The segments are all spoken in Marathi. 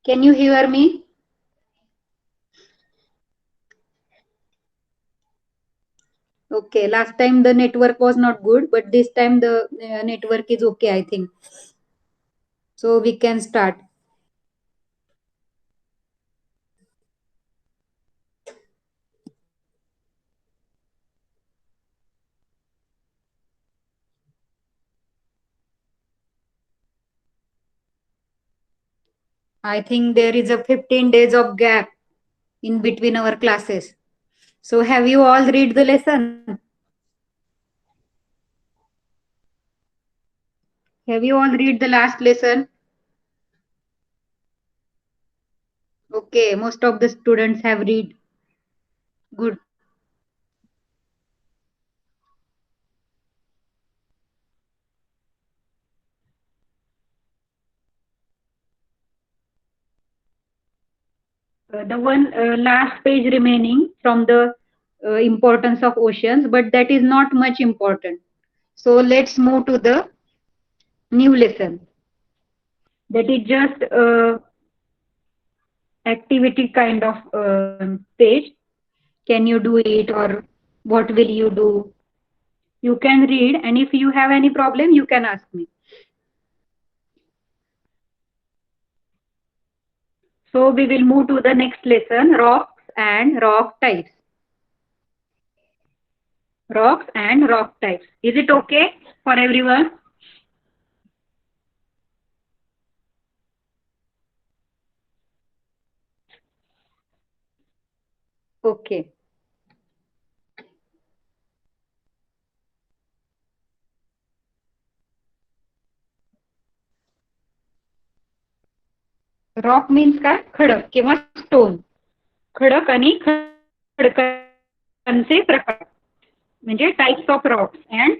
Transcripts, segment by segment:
Can you hear me? Okay, last time the network was not good, but this time the network is okay, I think. So we can start. I think there is a 15 days of gap in between our classes. So have you all read the lesson? Have you all read the last lesson? Okay, most of the students have read. Good. The one last page remaining from the importance of oceans, but that is not much important. So let's move to the new lesson. That is just activity kind of page. Can you do it or what will you do? You can read, and if you have any problem, you can ask me. So we will move to the next lesson, rocks and rock types. Rocks and rock types. Is it okay for everyone? Okay. Rock means काय? खडक किंवा स्टोन. खडक आणि खडकांचे प्रकार म्हणजे types of Roxx and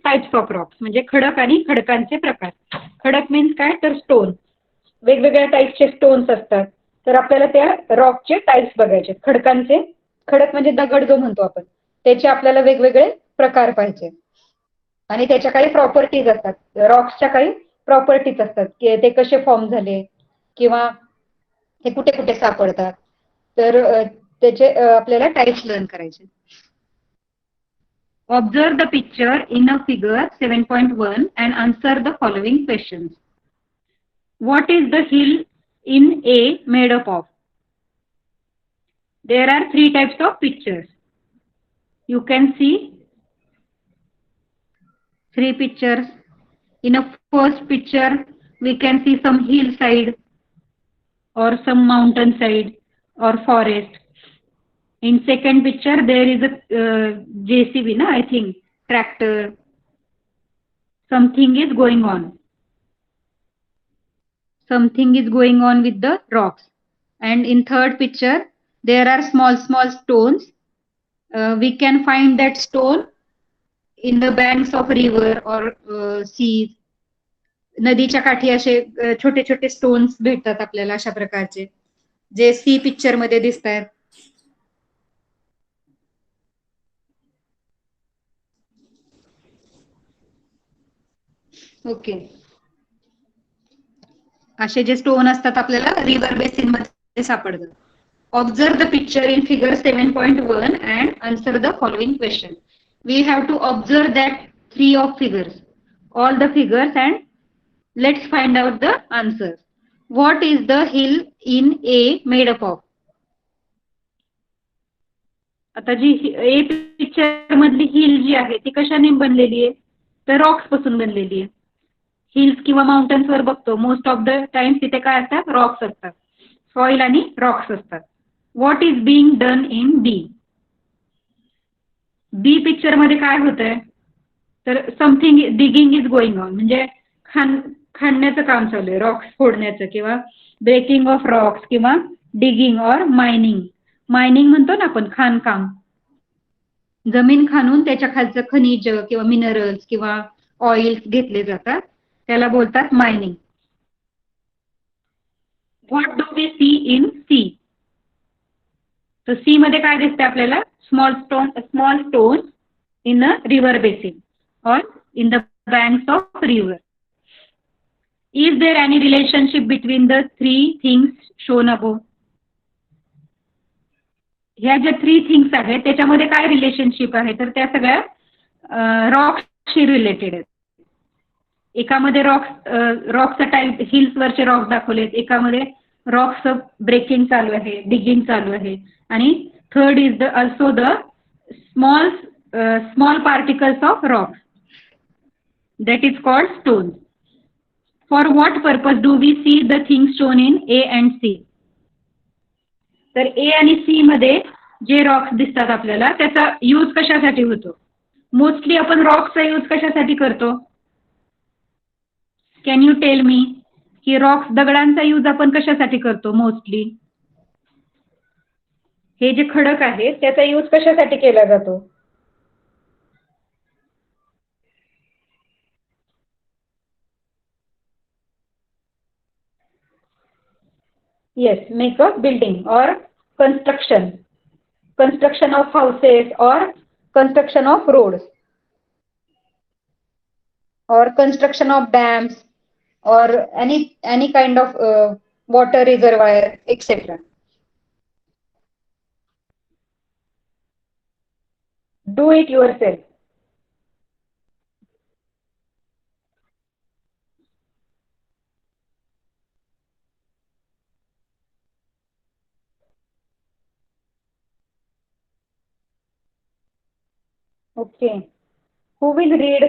types of Roxx म्हणजे खडक आणि खडकांचे प्रकार. खडक मीन्स काय? तर स्टोन. वेगवेगळ्या टाईपचे स्टोन्स असतात. तर आपल्याला त्या रॉकचे टाइप्स बघायचे. खडकांचे, खडक म्हणजे दगड जो म्हणतो आपण, त्याचे आपल्याला वेगवेगळे प्रकार पाहिजे. आणि त्याच्या काही प्रॉपर्टीज असतात. रॉक्सच्या काही प्रॉपर्टीज असतात की ते कसे फॉर्म झाले किंवा ते कुठे कुठे सापडतात. तर त्याचे आपल्याला टाइप्स लर्न करायचे. Observe the picture in a figure 7.1 and answer the following questions. What is the hill in A made up of? There are three types of pictures. You can see three pictures. In a first picture, we can see some hillside or some mountainside or forest. In second picture, there is a JCB, I think, tractor. Something is going on. Something is going on with the rocks. And in third picture, there are small stones. We can find that stone in the banks of river or sea. नदीच्या काठी असे छोटे छोटे स्टोन्स भेटतात आपल्याला अशा प्रकारचे, जे सी पिक्चर मध्ये दिसत आहेत. ओके. असे जे स्टोन असतात आपल्याला रिव्हर बेसिन मध्ये सापडतात. Observe the picture in figure 7.1 and answer the following question. We have to observe that three of figures, all the figures, and let's find out the answers. What is the hill in A made up of? आता जी ए पिक्चर मधली हिल जी आहे ती कशाने बनलेली आहे? तर रॉक्स पासून बनलेली आहे. हिल्स किंवा माउंटन्स वर बघतो मोस्ट ऑफ द टाइम्स तिथे काय असतात? रॉक्स असतात. सॉइल आणि रॉक्स असतात. What is being done in B? B picture मध्ये काय होतंय? तर something digging is going on, म्हणजे खाणण्याचं काम चालू आहे, रॉक्स फोडण्याचं किंवा ब्रेकिंग ऑफ रॉक्स किंवा डिगिंग और मायनिंग. मायनिंग म्हणतो ना आपण, खाणकाम. जमीन खाणून त्याच्या खालचं खनिज किंवा मिनरल्स किंवा ऑइल्स घेतले जातात, त्याला बोलतात mining. What do we see in sea? तर सी मध्ये काय दिसते आपल्याला? Small stone in a river basin or in the banks of river. Is there any relationship between the three things shown above? ह्या ज्या 3 थिंग्स आहेत त्याच्यामध्ये काय रिलेशनशिप आहे तर त्या सगळ्या रॉक्सशी रिलेटेड आहेत. एकामध्ये रॉक्सचा टाईप हिल्सवरचे रॉक्स दाखवलेत, एकामध्ये रॉक्सचं ब्रेकिंग चालू आहे, डिगिंग चालू आहे, आणि third is the also the small particles of Roxx that is called stones. For what purpose do we see the things shown in A and C? तर A आणि C मध्ये जे रॉक्स दिसतात आपल्याला त्याचा यूज कशासाठी होतो? मोस्टली आपण रॉक्सचा यूज कशासाठी करतो? कॅन यू टेल मी की रॉक्स दगडांचा यूज आपण कशासाठी करतो मोस्टली? हे जे खडक आहे त्याचा यूज कशासाठी केला जातो? Yes, make a building or construction of houses or construction of roads or construction of dams or any kind of water reservoir, etc. Do it yourself. Okay. Who will read?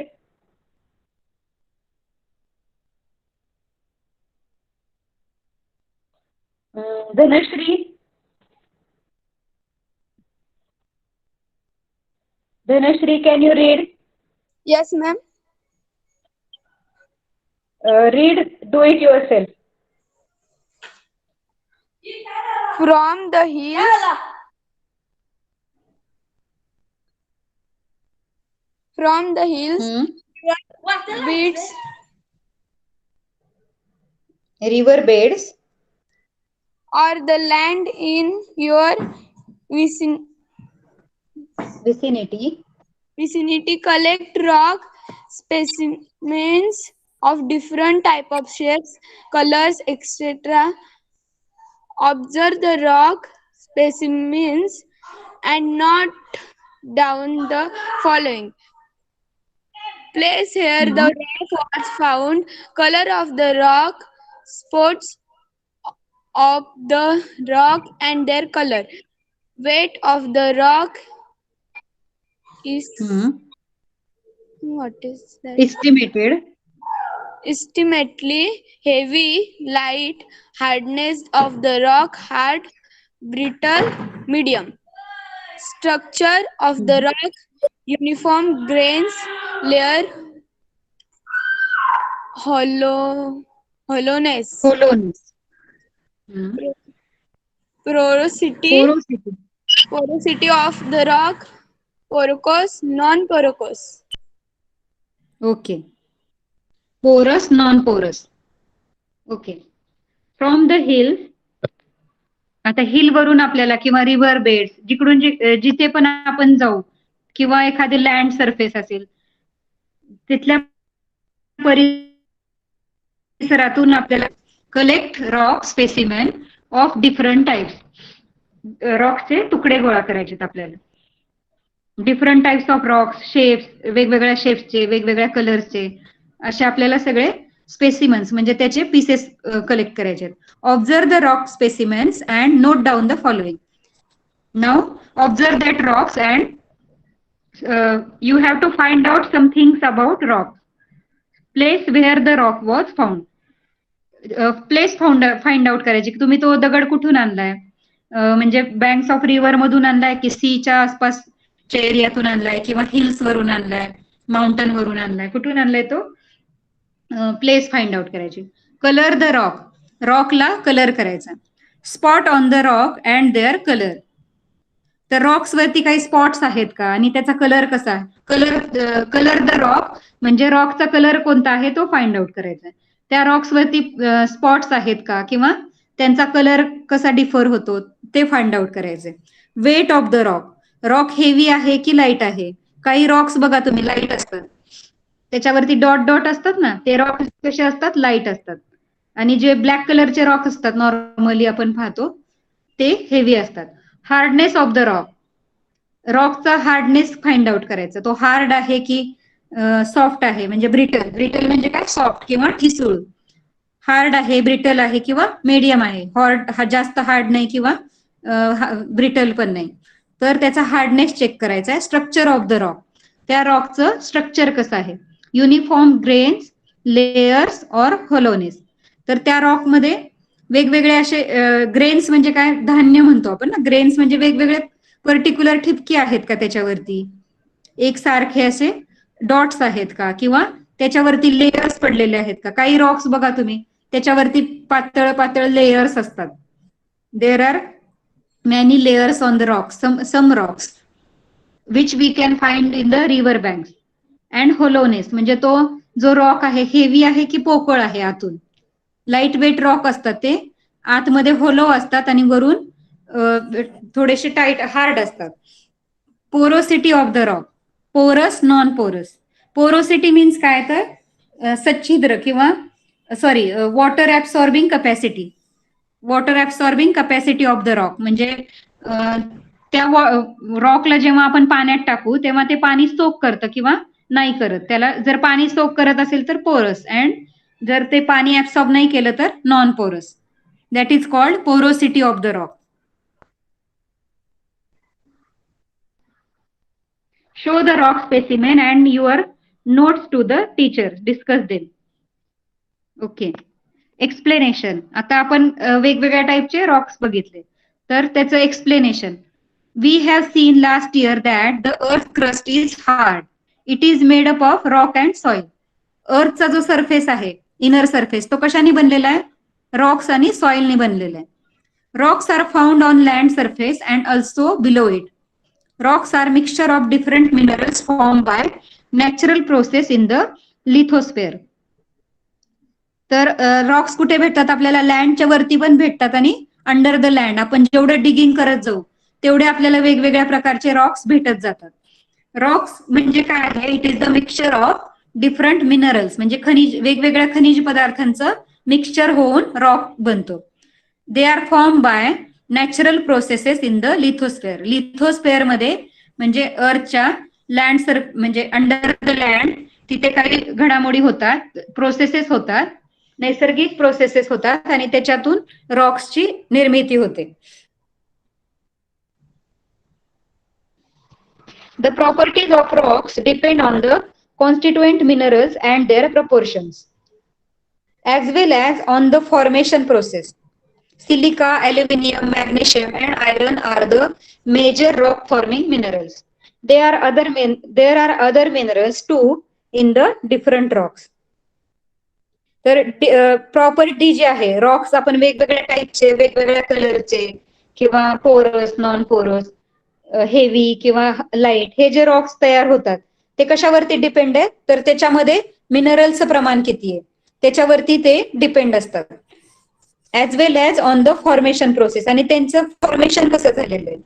Dhanashri. Dhanashri, can you read? Yes, ma'am. Read, do it yourself. From the hills, beats River beds or the land in your vicinity collect rock specimens of different type of shapes, colors, etc. Observe the rock specimens and note down the following. Place here the rock was found, color of the rock, spots of the rock and their color, weight of the rock is what is that? Estimately heavy, light, hardness of the rock, hard, brittle, medium. Structure of the rock, uniform grains, layer, hollowness. Porosity of the rock, porous, non-porous. Okay. Porous, non-porous. Okay. From the hills, आता हिल वरून आपल्याला किंवा रिव्हर बेड्स जिकडून जिथे पण आपण जाऊ किंवा एखादी लँड सरफेस असेल तिथल्या परिसरातून आपल्याला collect rock specimen of different types, रॉक्सचे तुकडे गोळा करायचे आपल्याला. Different types of rocks, shapes, वेगवेगळ्या शेप्सचे, वेगवेगळ्या कलर्सचे, असे आपल्याला सगळे स्पेसिमेन्स म्हणजे त्याचे पीसेस कलेक्ट करायचे आहेत. Observe the rock specimens and note down the following. Now observe that rocks and you have to find out some things about rock. Place where the rock was found. Place find out करायची की तुम्ही तो दगड कुठून आणलाय, म्हणजे बँक्स ऑफ रिव्हर मधून आणलाय की सीच्या आसपासच्या एरियातून आणलाय किंवा हिल्स वरून आणलाय, माउंटन वरून आणलाय, कुठून आणलाय तो प्लेस फाइंड आउट करायची. कलर द रॉक, रॉकला कलर करायचा. Spot on the rock and their colour, तर रॉक्स वरती काही स्पॉट्स आहेत का आणि त्याचा कलर कसा आहे. कलर द रॉक म्हणजे रॉकचा कलर कोणता आहे तो फाइंड आउट करायचा. त्या रॉक्स वरती स्पॉट्स आहेत का किंवा त्यांचा कलर कसा डिफर होतो ते फाइंड आउट करायचे. Weight of the rock, rock heavy आहे की लाईट आहे. काही रॉक्स बघा तुम्ही लाईट असतात त्याच्यावरती डॉट डॉट असतात ना, ते रॉक कसे असतात, लाईट असतात. आणि जे ब्लॅक कलरचे रॉक असतात नॉर्मली आपण पाहतो ते हेवी असतात. हार्डनेस ऑफ द रॉक, रॉकचा हार्डनेस फाइंड आउट करायचा, तो हार्ड आहे की सॉफ्ट आहे, म्हणजे ब्रिटल. ब्रिटल म्हणजे काय, सॉफ्ट किंवा ठिसूळ. हार्ड आहे, ब्रिटल आहे किंवा मीडियम आहे. जास्त हार्ड नाही किंवा ब्रिटल पण नाही. तर त्याचा हार्डनेस चेक करायचा आहे. स्ट्रक्चर ऑफ द रॉक, त्या रॉकचं स्ट्रक्चर कसं आहे. युनिफॉर्म ग्रेन्स, लेयर्स और होलोनेस. तर त्या रॉकमध्ये वेगवेगळे असे ग्रेन्स म्हणजे काय, धान्य म्हणतो आपण ना. ग्रेन्स म्हणजे वेगवेगळे पर्टिक्युलर ठिपके आहेत का त्याच्यावरती, एकसारखे असे डॉट्स आहेत का, किंवा त्याच्यावरती लेयर्स पडलेले आहेत का. काही रॉक्स बघा तुम्ही, त्याच्यावरती पातळ पातळ लेयर्स असतात. There are many layers on the rocks, some rocks which we can find in the river banks. And hollowness म्हणजे तो जो रॉक आहे हेवी आहे की पोकळ आहे आतून. लाईट वेट रॉक असतात ते, आतमध्ये होलो असतात आणि वरून थोडेसे टाईट हार्ड असतात. पोरोसिटी ऑफ द रॉक, पोरस, नॉन पोरस. पोरोसिटी मीन्स काय तर सच्छिद्र किंवा sorry water absorbing capacity. Water absorbing capacity of the rock म्हणजे त्या रॉकला जेव्हा आपण पाण्यात टाकू तेव्हा ते पाणी सोक करतं किंवा नाही करत. त्याला जर पाणी सोक करत असेल तर पोरस, अँड जर ते पाणी ऍब्सॉर्ब नाही केलं तर नॉन पोरस. That is called porosity of the rock. Show the rock specimen and your notes to the teacher. Discuss them. Okay. Explanation. आता आपण वेगवेगळ्या टाईपचे रॉक्स बघितले, तर त्याचं explanation. We have seen last year that the earth crust is hard. It is made up of rock and soil. अर्थचा जो सरफेस आहे, इनर सरफेस, तो कशाने बनलेला आहे, रॉक्स आणि सॉइलने बनलेला आहे. Rocks are found on land surface and also below it. Rocks are mixture of different minerals formed by natural process in the lithosphere. तर रॉक्स कुठे भेटतात आपल्याला, लँडच्या वरती पण भेटतात आणि अंडर द लँड. आपण जेवढं डिगिंग करत जाऊ तेवढे आपल्याला वेगवेगळ्या प्रकारचे रॉक्स भेटत जातात. रॉक्स म्हणजे काय आहे, it is the mixture of different minerals, म्हणजे खनिज, वेगवेगळ्या खनिज पदार्थांचं मिक्सचर होऊन रॉक बनतो. They are form by natural processes in the lithosphere. Lithosphere मध्ये म्हणजे अर्थच्या लँड म्हणजे अंडर द लँड, तिथे काही घडामोडी होतात, प्रोसेसेस होतात, नैसर्गिक प्रोसेसेस होतात आणि त्याच्यातून रॉक्सची निर्मिती होते. The properties of rocks depend on the constituent minerals and their proportions, as well as on the formation process. Silica, aluminium, magnesium, and iron are the major rock forming minerals. There are other minerals too in the different rocks. तर प्रॉपर्टी जी आहे, रॉक्स आपण वेगवेगळ्या टाईपचे, वेगवेगळ्या कलरचे किंवा पोरस, नॉन पोरस, हेवी किंवा लाईट, हे जे रॉक्स तयार होतात ते कशावरती डिपेंड आहेत, तर त्याच्यामध्ये मिनरलचं प्रमाण किती आहे त्याच्यावरती ते डिपेंड असतात. As well as on the formation process, आणि त्यांचं फॉर्मेशन कसं झालेलं आहे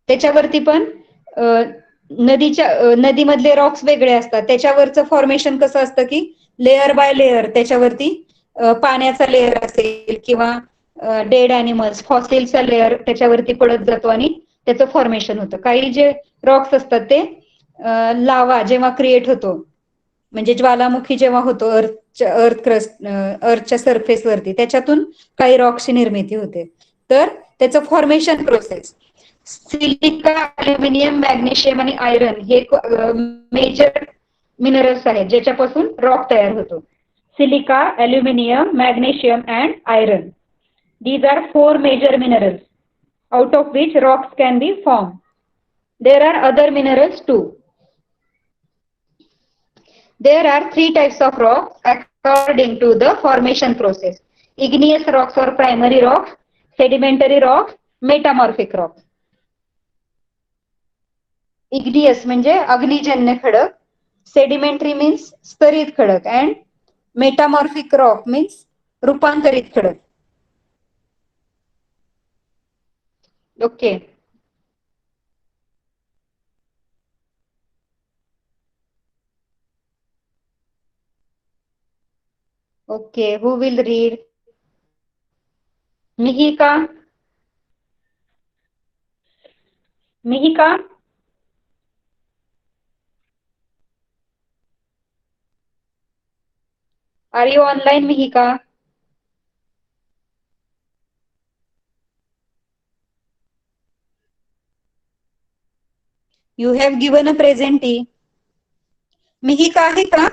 त्याच्यावरती पण. नदीमधले रॉक्स वेगळे असतात, त्याच्यावरचं फॉर्मेशन कसं असतं की लेअर बाय लेअर, त्याच्यावरती पाण्याचा लेअर असेल किंवा डेड अॅनिमल्स, फॉसिलचा लेअर त्याच्यावरती पडत जातो आणि त्याचं फॉर्मेशन होतं. काही जे रॉक्स असतात ते लावा जेव्हा क्रिएट होतो, म्हणजे ज्वालामुखी जेव्हा होतो अर्थच्या सरफेसवरती, त्याच्यातून काही रॉक्सची निर्मिती होते. तर त्याचं formation process, silica, aluminium, magnesium आणि आयरन हे मेजर मिनरल्स आहेत ज्याच्यापासून रॉक तयार होतो. Silica, aluminium, magnesium and iron. These are 4 major minerals out of which rocks can be formed. There are other minerals too. There are 3 types of rocks according to the formation process: igneous rocks or primary rocks, sedimentary rocks, metamorphic rocks. Igneous म्हणजे अग्निजन्य खडक, सेडिमेंटरी मीन्स स्तरित खडक, अँड मेटामॉर्फिक रॉक मीन्स रूपांतरित खडक. Okay. Okay, who will read? Mihika? Mihika? Are you online, Mihika? You have given a presentee. Mihika आहे का?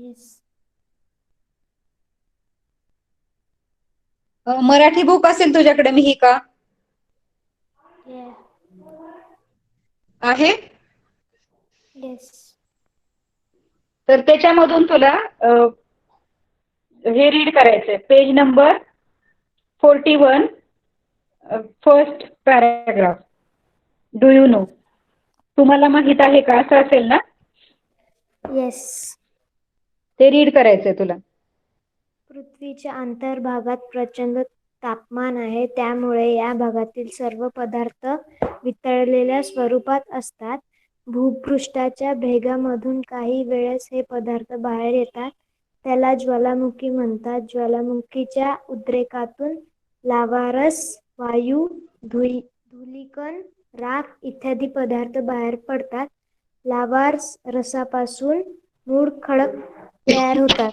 Yes. मराठी बुक असेल तुझ्याकडे मिहिका? Yeah. आहे? Yes. तर त्याच्यामधून तुला हे रीड करायचंय, page number 41, first paragraph. Do you know? तुम्हाला माहित आहे का, असं असेल ना? Yes. ते रीड करायचंय तुला. पृथ्वीच्या अंतर्भागात प्रचंड तापमान आहे, त्यामुळे या भागातील सर्व पदार्थ वितळलेल्या स्वरूपात असतात. भूपृष्ठाच्या भेगामधून काही वेळेस हे पदार्थ बाहेर येतात, त्याला ज्वालामुखी म्हणतात. ज्वालामुखीच्या उद्रेकातून लावारस, वायू, धूलिकण, राख इत्यादी पदार्थ बाहेर पडतात. लावारस रसापासून मूळ खडक तयार होतात.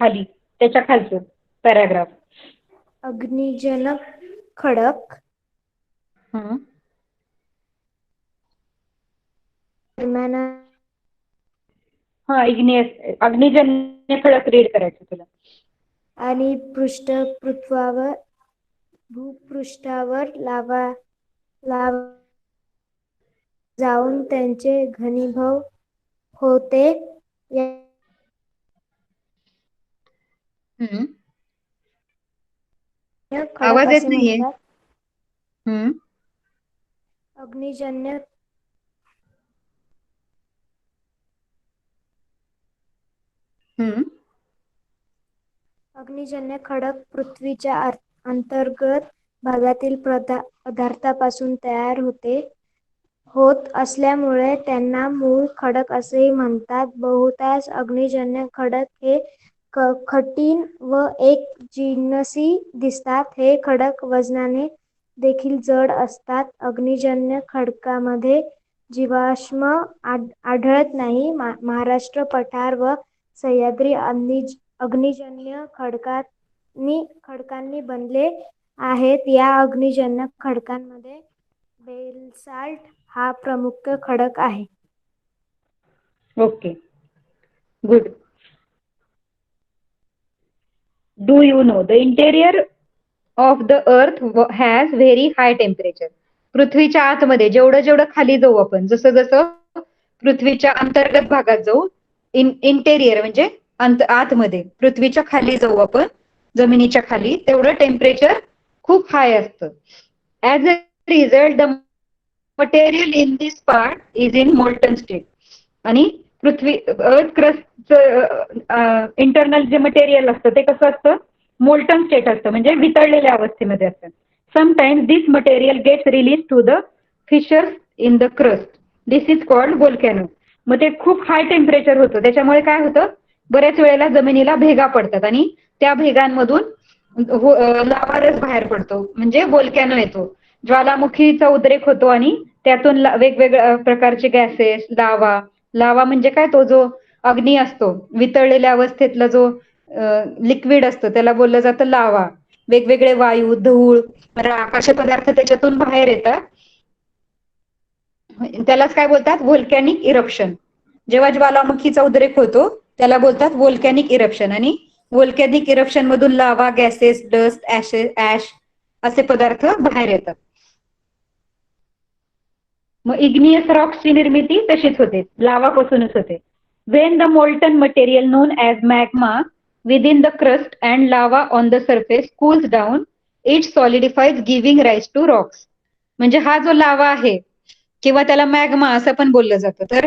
खाली, त्याच्या खालचं पॅराग्राफ. अग्निजनक खडक दरम्यान हा, अग्निजन्य खडक रीड करायचं तुला. आणि भूपृष्ठावर लावा जाऊन त्यांचे घनीभव होते. खडक आवाज येत असे नाहीये. म्हणतात. अग्निजन्य अग्निजन्य खडक पृथ्वीच्या अंतर्गत भागातील पदार्थापासून तयार होत असल्यामुळे त्यांना मूळ खडक असेही म्हणतात. बहुतांश अग्निजन्य खडक हे कठीण व एकजिनसी दिसतात. हे खडक वजनाने देखील जड असतात. अग्निजन्य खडकामध्ये जीवाश्म आढळत नाही. महाराष्ट्र पठार व सह्याद्री अग्निजन्य खडकांनी बनले आहेत. या अग्निजन्य खडकांमध्ये बेसाल्ट हा प्रमुख खडक आहे. Okay, good. Do you know the interior of the अर्थ हॅज व्हेरी हाय टेम्परेचर. पृथ्वीच्या आतमध्ये जेवढं खाली जाऊ आपण, जसं पृथ्वीच्या अंतर्गत भागात जाऊ, इंटेरियर म्हणजे आतमध्ये, पृथ्वीच्या खाली जाऊ आपण, जमिनीच्या खाली, तेवढं टेम्परेचर खूप हाय असतं. As a result the material in this part is in molten state. आणि अर्थ क्रस्टचं इंटरनल जे मटेरियल असतं ते कसं असतं, मोल्टन स्टेट असतं, म्हणजे वितळलेल्या अवस्थेमध्ये असतं. Sometimes this material gets release to the fissures in the crust. This is called volcano. मग ते खूप हाय टेम्परेचर होतं, त्याच्यामुळे काय होतं, बऱ्याच वेळेला जमिनीला भेगा पडतात आणि त्या भेगांमधून लावारस बाहेर पडतो, म्हणजे व्होल्कॅनो येतो. ज्वालामुखीचा उद्रेक होतो आणि त्यातून वेगवेगळ्या प्रकारचे गॅसेस, लावा म्हणजे काय, तो जो अग्नी असतो, वितळलेल्या अवस्थेतला जो लिक्विड असतो त्याला बोललं जातं लावा. वेगवेगळे वायू, धूळ, राख असे पदार्थ त्याच्यातून बाहेर येतात. त्यालाच काय बोलतात, व्होल्कॅनिक इरप्शन. जेव्हा ज्वालामुखीचा उद्रेक होतो त्याला बोलतात व्होल्कॅनिक इरप्शन. आणि व्होल्कॅनिक इरप्शन मधून लावा, गॅसेस, डस्ट, ऍश असे पदार्थ बाहेर येतात. मग इग्नियस रॉक्सची निर्मिती तशीच होते, लावापासूनच होते. When the molten material known as magma within the crust and lava on the surface cools down, it solidifies giving rise to rocks. म्हणजे हा जो लावा आहे किंवा त्याला मॅग्मा असं पण बोललं जातं, तर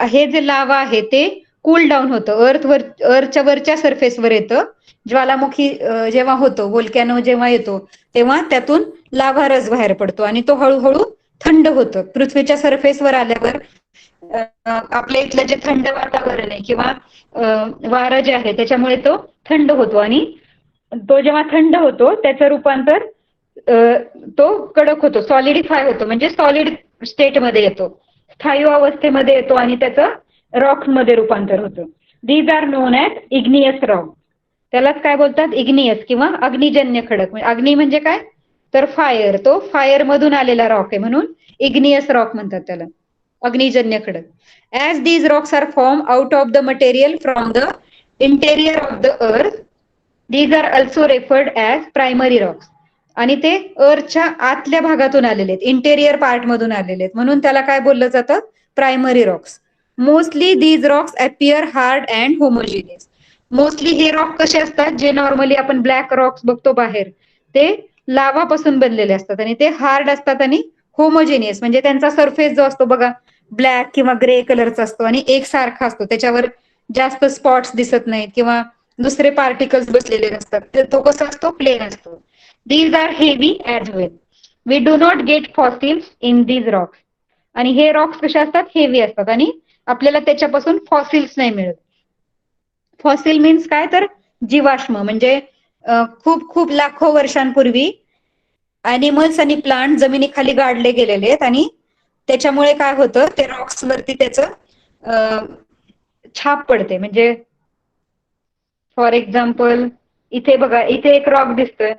हे जे लावा आहे ते कूल डाऊन होतं, अर्थच्या वरच्या सरफेसवर येतं. ज्वालामुखी जेव्हा होतो, व्होल्कॅनो जेव्हा येतो, तेव्हा त्यातून लाव्हा रस बाहेर पडतो आणि तो हळूहळू थंड होतं. पृथ्वीच्या सरफेसवर आल्यावर आपल्या इथलं जे थंड वातावरण आहे किंवा वारं जे आहे त्याच्यामुळे तो थंड होतो आणि तो जेव्हा थंड होतो त्याचं रूपांतर तो कडक होतो, सॉलिडिफाय होतो, म्हणजे सॉलिड स्टेटमध्ये येतो, स्थायू अवस्थेमध्ये येतो आणि त्याचं रॉक्स मध्ये रूपांतर होतं. These are known as igneous rock. त्यालाच काय बोलतात, इग्नियस किंवा अग्निजन्य खडक. अग्नी म्हणजे काय तर फायर, तो फायर मधून आलेला रॉक आहे म्हणून इग्नियस रॉक म्हणतात त्याला, अग्निजन्य खडक. As these rocks are form out of the material from the interior of the earth, these are also referred as primary rocks. आणि ते अर्थच्या आतल्या भागातून आलेले आहेत, इंटेरियर पार्ट मधून आलेले आहेत, म्हणून त्याला काय बोललं जातं, primary Roxx. Mostly these Roxx appear hard and homogeneous. Mostly हे रॉक कसे असतात, जे नॉर्मली आपण ब्लॅक रॉक्स बघतो बाहेर, ते लावापासून बनलेले असतात आणि ते हार्ड असतात आणि होमोजेनियस, म्हणजे त्यांचा सरफेस जो असतो बघा ब्लॅक किंवा ग्रे कलरचा असतो आणि एकसारखा असतो, त्याच्यावर जास्त स्पॉट्स दिसत नाहीत किंवा दुसरे पार्टिकल्स बसलेले नसतात, तो कसा असतो, प्लेन असतो. These are heavy as well. We do not get fossils in these rocks. आणि हे रॉक्स कसे असतात, हेवी असतात आणि आपल्याला त्याच्यापासून फॉसिल्स नाही मिळत. फॉसिल मीन्स काय तर जीवाश्म, म्हणजे खूप खूप लाखो वर्षांपूर्वी ॲनिमल्स आणि प्लांट जमिनीखाली गाडले गेलेले आहेत आणि त्याच्यामुळे काय होतं, ते रॉक्स वरती त्याचं छाप पडते. म्हणजे फॉर एक्झाम्पल इथे बघा, इथे एक रॉक दिसतोय,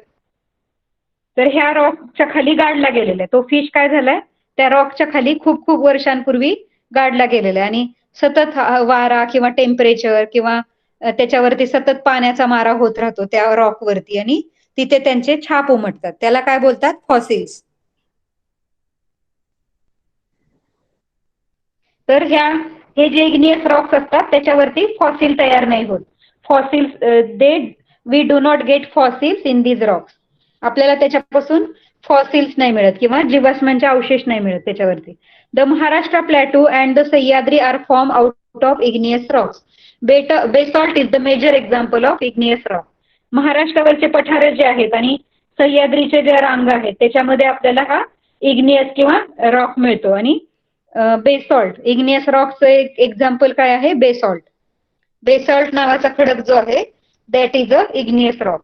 तर ह्या रॉकच्या खाली गाडला गेलेला आहे तो फिश. काय झालाय, त्या रॉकच्या खाली खूप खूप वर्षांपूर्वी गाडला गेलेला आहे आणि सतत वारा किंवा टेम्परेचर किंवा त्याच्यावरती सतत पाण्याचा मारा होत राहतो त्या रॉक वरती आणि तिथे त्यांचे छाप उमटतात, त्याला काय बोलतात, फॉसिल्स. तर हे जे इग्नियस रॉक्स असतात त्याच्यावरती फॉसिल तयार नाही होत. Fossils we do not get fossils in these rocks. आपल्याला त्याच्यापासून फॉसिल्स नाही मिळत किंवा जीवाश्मांचे अवशेष नाही मिळत त्याच्यावरती. The Maharashtra plateau and the Sahyadri are form out of igneous rocks. Basalt is the major example of igneous rock. महाराष्ट्रावरचे पठार जे आहेत आणि सह्याद्रीचे जे रांग आहेत त्याच्यामध्ये आपल्याला हा इग्नियस किंवा रॉक मिळतो. आणि बेसॉल्ट, इग्नियस रॉकचं एक एक्झाम्पल काय आहे, बेसॉल्ट. बेसॉल्ट नावाचा खडक जो आहे that is a igneous rock.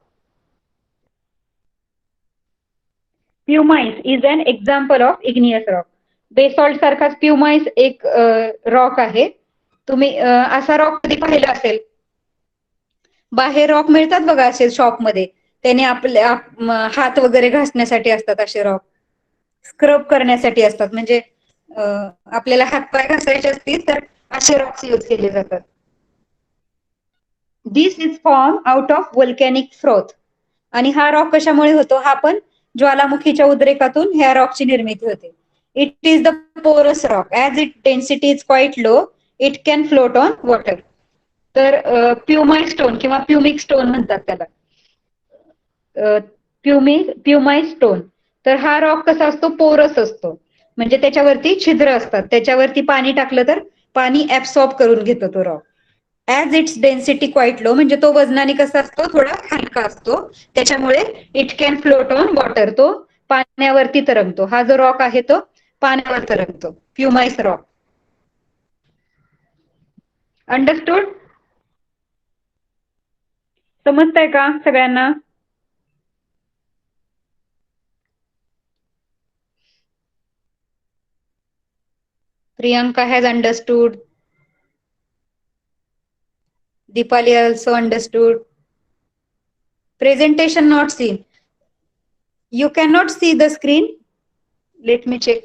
Pumice is an example of igneous rock. Basalt सारखाच प्युमाइस एक रॉक आहे. तुम्ही असा रॉक कधी पाहिला असेल, बाहेर रॉक मिळतात बघा असे शॉपमध्ये, त्याने आपल्या हात वगैरे घासण्यासाठी असतात असे रॉक, स्क्रब करण्यासाठी असतात, म्हणजे आपल्याला हातपाय घासायचे असतील तर असे रॉक्स यूज केले जातात. This is form out of volcanic froth. आणि हा रॉक कशामुळे होतो, हा पण ज्वालामुखीच्या उद्रेकातून ह्या रॉकची निर्मिती होते. इट इज द पोरस rock as it density is quite low, it can float on water. तर प्युमाई स्टोन किंवा प्युमिक स्टोन म्हणतात त्याला, प्युमाई स्टोन. तर हा रॉक कसा असतो, पोरस असतो, म्हणजे त्याच्यावरती छिद्र असतात, त्याच्यावरती पाणी टाकलं तर पाणी ऍब्सॉर्ब करून घेतो तो rock. As its density quite low, म्हणजे तो वजनाने कसा असतो, थोडा हलका असतो, त्याच्यामुळे it can float on water, तो पाण्यावरती तरंगतो. हा जो रॉक आहे तो पाण्यावर तरंगतो, प्युमाइस रॉक. अंडरस्टूड? समजतंय का सगळ्यांना? Priyanka has understood. Deepali also understood. Presentation not seen. You cannot see the screen. Let me check.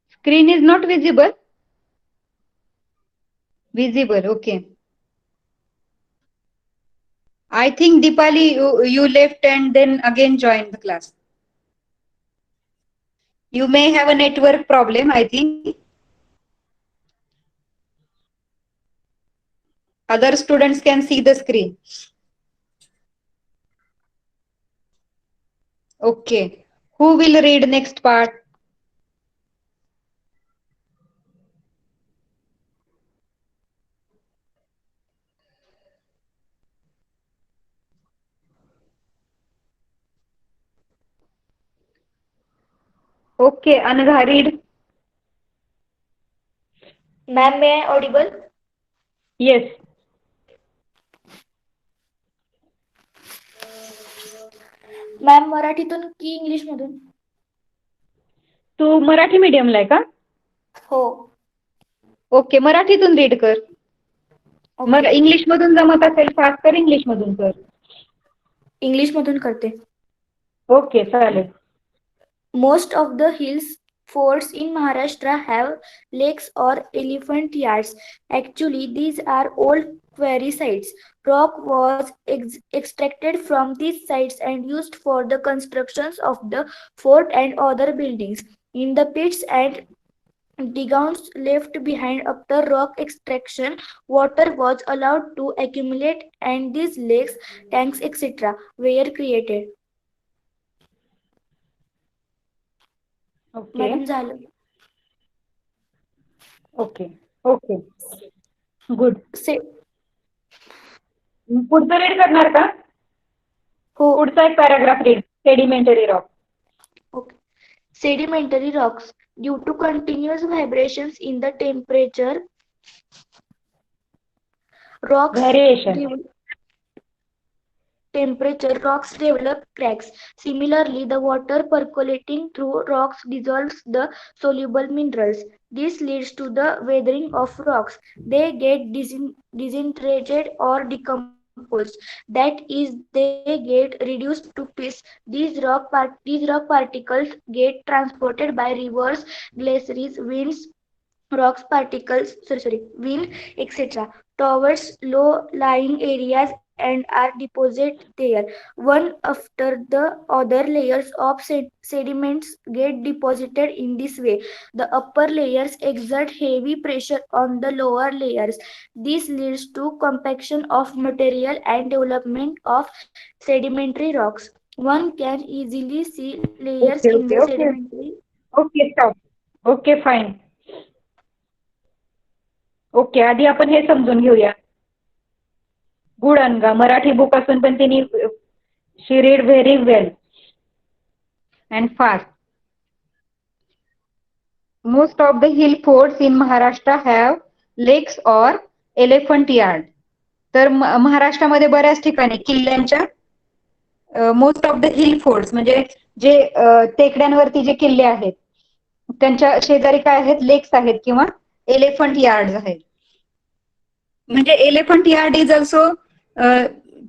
Screen is not visible. Visible, okay. I think Deepali, you left and then again joined the class. You may have a network problem, I think. Other students can see the screen. Okay. Who will read next part? Okay, Anagha, read. Ma'am, may I audible? Yes. Ma'am मराठीतून की इंग्लिश मधून? तू मराठी मीडियमला आहे का? हो. ओके, मराठीतून रीड कर. मग ओके. इंग्लिश मधून जमत असेल फास्ट तर इंग्लिश मधून कर. इंग्लिश मधून करते. ओके, चालेल. Most of the hills forts in Maharashtra have lakes or elephant yards. Actually, these are old quarry sites. Rock was extracted from these sites and used for the constructions of the fort and other buildings. In the pits and dugouts left behind after rock extraction, water was allowed to accumulate, and these lakes, tanks, etc., were created. Okay. Madam झालं. ओके. Okay, good. से पुढचं रीड करणार का? हो. पुढचा एक paragraph read. Sedimentary rock. Okay. Sedimentary rocks. Due to continuous vibrations in the rocks variation. rocks develop cracks. Similarly, the water percolating through rocks dissolves the soluble minerals. This leads to the weathering of rocks. They get disintegrated or decomposed. That is, they get reduced to piece. These rock particles get transported by rivers, glaciers, winds, wind, etc., towards low-lying areas and are deposited there. One after the other, layers of sediments get deposited in this way. The upper layers exert heavy pressure on the lower layers. This leads to compaction of material and development of sedimentary rocks. One can easily see layers okay in okay the okay sedimentary. Okay, stop. Okay, fine. Okay, आधी आपण हे समजून घेऊया. गुड अनगा. मराठी बुक असून पण तिने she read very well and fast. Most of the hill forts in Maharashtra have lakes or elephant yard. तर महाराष्ट्रामध्ये बऱ्याच ठिकाणी किल्ल्यांच्या most of the hill forts म्हणजे जे टेकड्यांवरती जे किल्ले आहेत त्यांच्या शेजारी काय आहेत, लेक्स आहेत किंवा एलिफंट यार्ड आहेत. म्हणजे elephant yard is also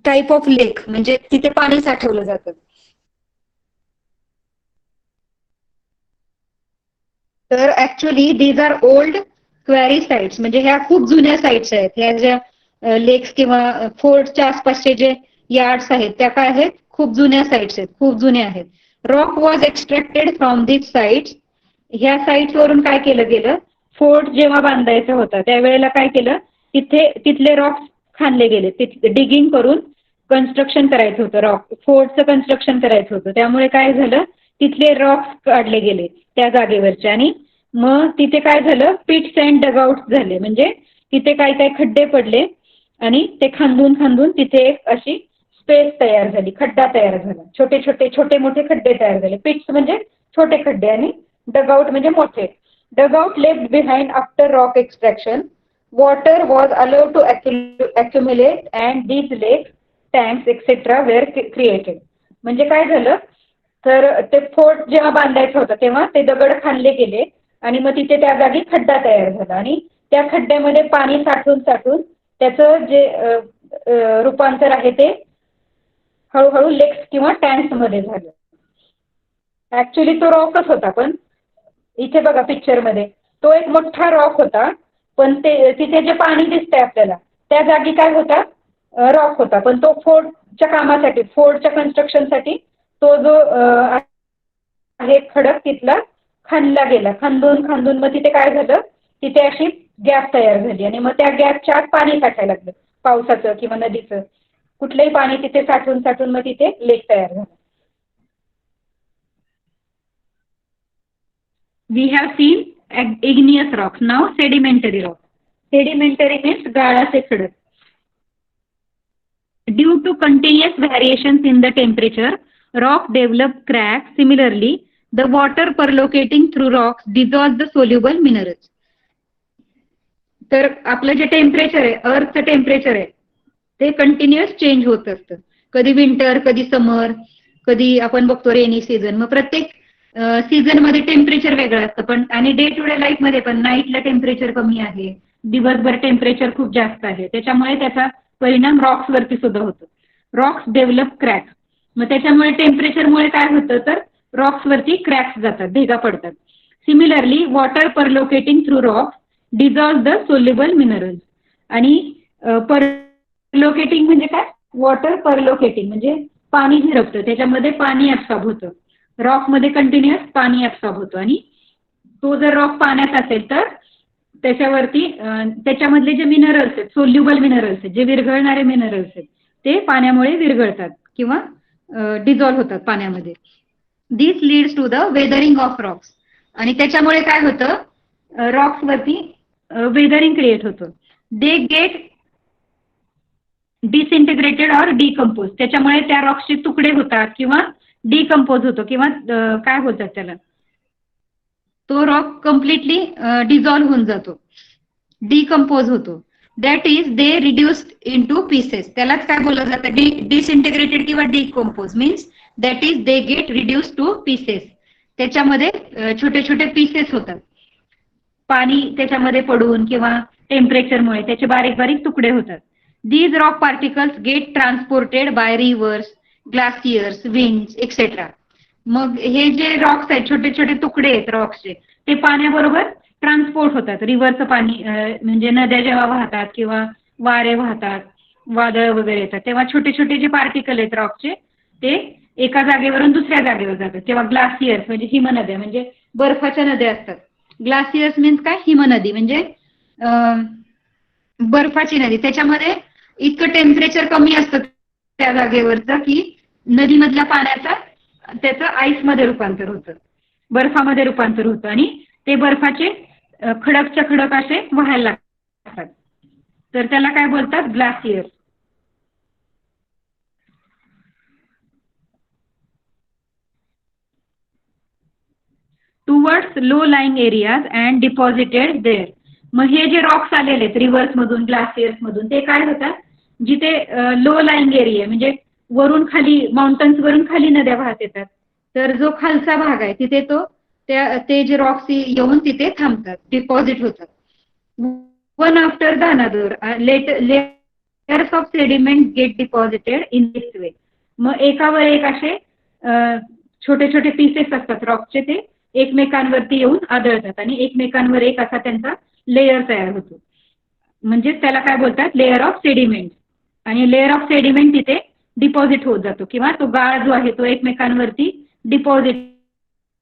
type of lake, म्हणजे तिथे पाणी साठवलं जातं. तर actually these are old quarry sites, म्हणजे ह्या खूप जुन्या साइट्स आहेत. ह्या ज्या लेक्स किंवा फोर्टच्या आसपासचे जे यार्ड्स आहेत त्या काय आहेत, खूप जुन्या साइट्स आहेत, खूप जुन्या आहेत. Rock was extracted from this sites. ह्या साइट्स वरून काय केलं गेलं, फोर्ट जेव्हा बांधायचा होता त्यावेळेला काय केलं, तिथले रॉक्स खाणले गेले. डिगिंग करून कन्स्ट्रक्शन करायचं होतं, रॉक फोर्टचं कन्स्ट्रक्शन करायचं होतं. त्यामुळे काय झालं, तिथले रॉक्स काढले गेले त्या जागेवरचे आणि मग तिथे काय झालं, पिट्स अँड डगआउट्स झाले. म्हणजे तिथे काय काय खड्डे पडले आणि ते खांदून खांदून तिथे एक अशी स्पेस तयार झाली, खड्डा तयार झाला. छोटे मोठे खड्डे तयार झाले. पिट्स म्हणजे छोटे खड्डे आणि डगआउट म्हणजे मोठे. Dugout left behind after rock extraction. Water was allowed to accumulate and these lakes, tanks, etc. were created. म्हणजे काय झालं, तर ते फोर्ट जेव्हा बांधायचं होतं तेव्हा ते दगड खाणले गेले आणि मग तिथे त्या जागी खड्डा तयार झाला आणि त्या खड्ड्यामध्ये पाणी साठून साठून त्याचं जे रूपांतर आहे ते हळूहळू लेक्स किंवा टँक्स मध्ये झालं. ऍक्च्युली तो रॉकच होता, पण इथे बघा पिक्चर मध्ये तो एक मोठा रॉक होता, पण ते तिथे जे पाणी दिसतंय आपल्याला त्या जागी काय होता, रॉक होता. पण तो फोर्टच्या कामासाठी, फोर्टच्या कन्स्ट्रक्शनसाठी तो जो आहे खडक तिथला खाणला गेला. खांदून खांदून मग तिथे काय झालं, तिथे अशी गॅप तयार झाली आणि मग त्या गॅपच्या आत पाणी साठायला लागलं, पावसाचं किंवा नदीचं कुठलंही पाणी तिथे साठून साठून मग तिथे लेक तयार झाला. We have seen igneous rocks. Now sedimentary rocks. Sedimentary means गाळाचे खडक. Due to continuous variations in the temperature, rock develop cracks. Similarly, the water percolating through rocks dissolve the soluble minerals. तर आपलं जे टेम्परेचर आहे, अर्थचं टेम्परेचर आहे, ते कंटिन्युअस चेंज होत असतं. कधी विंटर, कधी समर, कधी आपण बघतो रेनी सीझन. मग प्रत्येक सीझन मध्ये टेम्परेचर वेगळं असतं. पण आणि डे टू डे लाईफ मध्ये पण नाईटला टेम्परेचर कमी आहे, दिवसभर टेम्परेचर खूप जास्त आहे. त्याच्यामुळे त्याचा परिणाम रॉक्स वरती सुद्धा होतो. Roxx develop cracks. मग त्याच्यामुळे टेम्परेचरमुळे काय होतं तर रॉक्स वरती क्रॅक्स जातात, भेगा पडतात. Similarly water percolating through rocks dissolve the soluble minerals. आणि परलोकेटिंग म्हणजे काय? वॉटर परलोकेटिंग म्हणजे पाणी झिरपतं, त्याच्यामध्ये पाणी ऍब्सॉर्ब होतं. रॉक मध्ये कंटिन्युअस पाणी ऍब्सॉर्ब होतं आणि तो जर रॉक पाण्यात असेल तर त्याच्यावरती त्याच्यामधले जे मिनरल्स आहेत, सोल्युबल मिनरल्स आहेत, जे विरघळणारे मिनरल्स आहेत, ते पाण्यामुळे विरघळतात किंवा डिझॉल्व्ह होतात पाण्यामध्ये. This leads to the weathering of rocks. आणि त्याच्यामुळे काय होतं, रॉक्स वरती वेदरिंग क्रिएट होतं. They get disintegrated or decompose. त्याच्यामुळे त्या रॉक्सचे तुकडे होतात किंवा डिकम्पोज होतो किंवा काय बोलतात त्याला, तो रॉक कम्प्लिटली डिझॉल्व्ह होऊन जातो, डिकम्पोज होतो. That is they reduced into pieces. त्यालाच काय बोललं जातं, डिसइंटिग्रेटेड किंवा decompose means that is they get reduced two pieces. त्याच्यामध्ये छोटे छोटे पीसेस होतात पाणी त्याच्यामध्ये पडून किंवा टेम्परेचरमुळे त्याचे बारीक बारीक तुकडे होतात. These rock particles get transported by rivers, glaciers, winds, etc. मग हे जे रॉक्स आहेत, छोटे छोटे तुकडे आहेत रॉक्सचे, ते पाण्याबरोबर ट्रान्सपोर्ट होतात. रिव्हरचं पाणी म्हणजे नद्या जेव्हा वाहतात किंवा वारे वाहतात, वादळ वगैरे येतात, तेव्हा छोटे छोटे जे पार्टिकल आहेत रॉकचे, ते एका जागेवरून दुसऱ्या जागेवर जातात. तेव्हा ग्लासियर्स म्हणजे हिमनद्या, म्हणजे बर्फाच्या नद्या असतात. ग्लासियर्स मीन्स काय? हिमनदी म्हणजे बर्फाची नदी. त्याच्यामध्ये इतकं टेम्परेचर कमी असतं त्या जागेवरचं की नदीमधल्या पाण्याचा त्याचं आईसमध्ये रूपांतर होतं, बर्फामध्ये रूपांतर होतं आणि ते बर्फाचे खडकच्या खडक असे व्हायला लागतात. तर त्याला काय बोलतात? Glacier. Towards low lying areas and deposited there. मग हे जे रॉक्स आलेले आहेत रिव्हर्स मधून, ग्लासियर्स मधून, ते काय होतात, जिथे लो लाईंग एरिया म्हणजे वरून खाली, माउंटन्स वरून खाली नद्या वाहत येतात, तर जो खालचा भाग आहे तिथे ते जे रॉक्स येऊन तिथे थांबतात, डिपॉझिट होतात. One after the another layers of sediment get deposited in this way. मग एकावर एक असे छोटे छोटे पीसेस असतात रॉकचे, ते एकमेकांवरती येऊन आदळतात आणि एकमेकांवर एक असा त्यांचा लेयर तयार होतो. म्हणजे त्याला काय बोलतात? Layer of sediment. आणि लेयर ऑफ सेडिमेंट तिथे डिपॉझिट होत जातो किंवा तो गाळ जो आहे तो एकमेकांवरती डिपॉझिट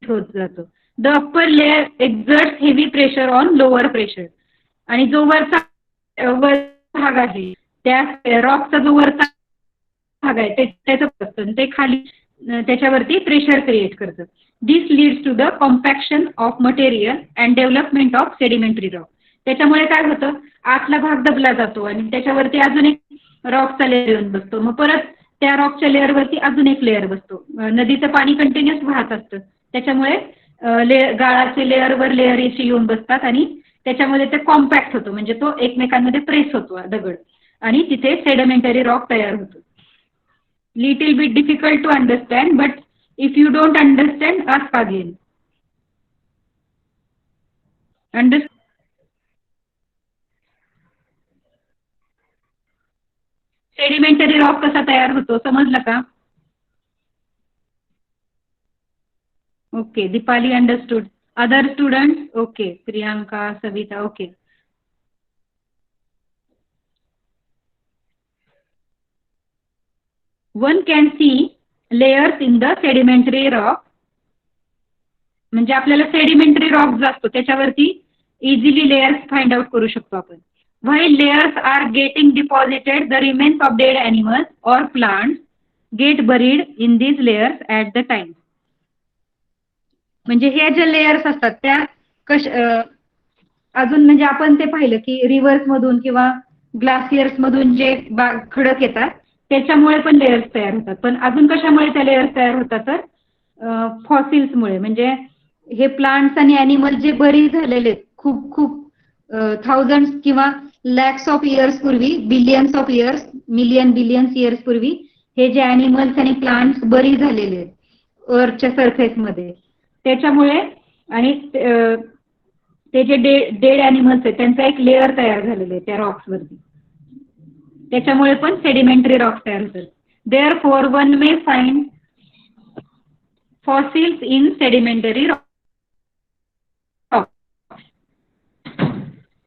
होत जातो. The upper layer एक्झर्ट्स heavy pressure on lower pressure. आणि जो वरचा भाग आहे, त्या रॉकचा जो वरचा भाग आहे त्याचं असतं, ते खाली त्याच्यावरती प्रेशर क्रिएट करतं. This leads to the compaction of material and development of sedimentary rock. त्याच्यामुळे काय होतं, आतला भाग दबला जातो आणि त्याच्यावरती अजून एक रॉकचा लेअर येऊन बसतो. मग परत त्या रॉकच्या लेअरवरती अजून एक लेअर बसतो. नदीचं पाणी कंटिन्युअस वाहत असतं, त्याच्यामुळे गाळाचे लेअरवर लेअर येऊन बसतात आणि त्याच्यामध्ये ते कॉम्पॅक्ट होतो, म्हणजे तो एकमेकांमध्ये प्रेस होतो दगड आणि तिथे सेडिमेंटरी रॉक तयार होतो. Little bit difficult to understand, but if you don't understand, ask again. Sedimentary rock कसा तयार होतो समजलं का? Okay, Deepali understood. Other student? Okay, Priyanka, Savita. Okay, one can see layers in the sedimentary rock. म्हणजे आपल्याला सेडिमेंटरी रॉक जो असतो त्याच्यावरती इझिली लेयर्स फाइंड आउट करू शकतो आपण. While layers are getting deposited, the remains of dead animals or plants get buried in these layers at the time. म्हणजे ह्या ज्या लेयर्स असतात त्या अजून म्हणजे आपण ते पाहिलं की रिव्हर्स मधून किंवा ग्लासियर्स मधून जे खडक येतात त्याच्यामुळे पण लेयर्स तयार होतात. पण अजून कशामुळे त्या लेयर्स तयार होतात, तर फॉसिल्समुळे, म्हणजे हे प्लांट्स आणि ॲनिमल जे बरी झालेले आहेत खूप खूप थाउजंड्स किंवा लॅक्स ऑफ इयर्स पूर्वी, billions of years, billions years पूर्वी हे जे ॲनिमल्स आणि प्लांट्स बरी झालेले आहेत अर्थच्या सरफेसमध्ये, त्याच्यामुळे आणि ते जे डेड ॲनिमल्स आहेत त्यांचा एक लेअर तयार झालेलं आहे त्या रॉक्स वरती, त्याच्यामुळे पण सेडिमेंटरी रॉक्स तयार होतात. Therefore one may find fossils in sedimentary rock.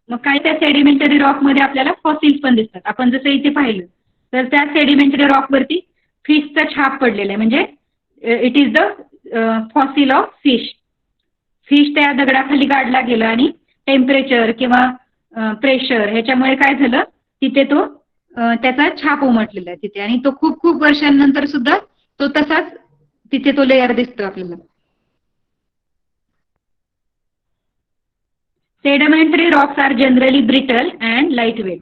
मग काय त्या सेडिमेंटरी रॉक मध्ये आपल्याला फॉसिल्स पण दिसतात. आपण जसं इथे पाहिलं तर त्या सेडिमेंटरी रॉक वरती फिशचा छाप पडलेला आहे, म्हणजे it is the fossil of fish. Fish त्या दगडाखाली गाडला गेला आणि टेम्परेचर किंवा प्रेशर ह्याच्यामुळे काय झालं, तिथे तो त्याचा छाप उमटलेला आहे तिथे, आणि तो खूप खूप वर्षांनंतर सुद्धा तो तसाच तिथे तो लेअर दिसतो आपल्याला. Sedimentary rocks are generally brittle and light weight.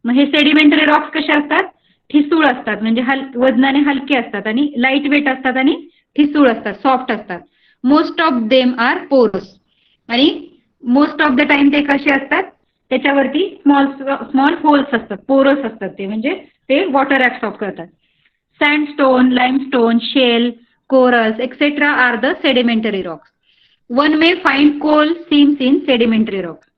मग हे सेडिमेंटरी रॉक्स कसे असतात, ठिसूळ असतात, म्हणजे वजनाने हलके असतात आणि लाईट वेट असतात आणि ठिसूळ असतात, सॉफ्ट असतात. मोस्ट ऑफ देम आर पोरस, आणि मोस्ट ऑफ द टाइम ते कसे असतात, त्याच्यावरती स्मॉल होल्स असतात, पोरस असतात ते, म्हणजे ते वॉटर ऍब्सॉर्ब करतात. Sandstone, limestone, shale, corals etcetera are the sedimentary rocks. One may find coal seams in sedimentary rocks.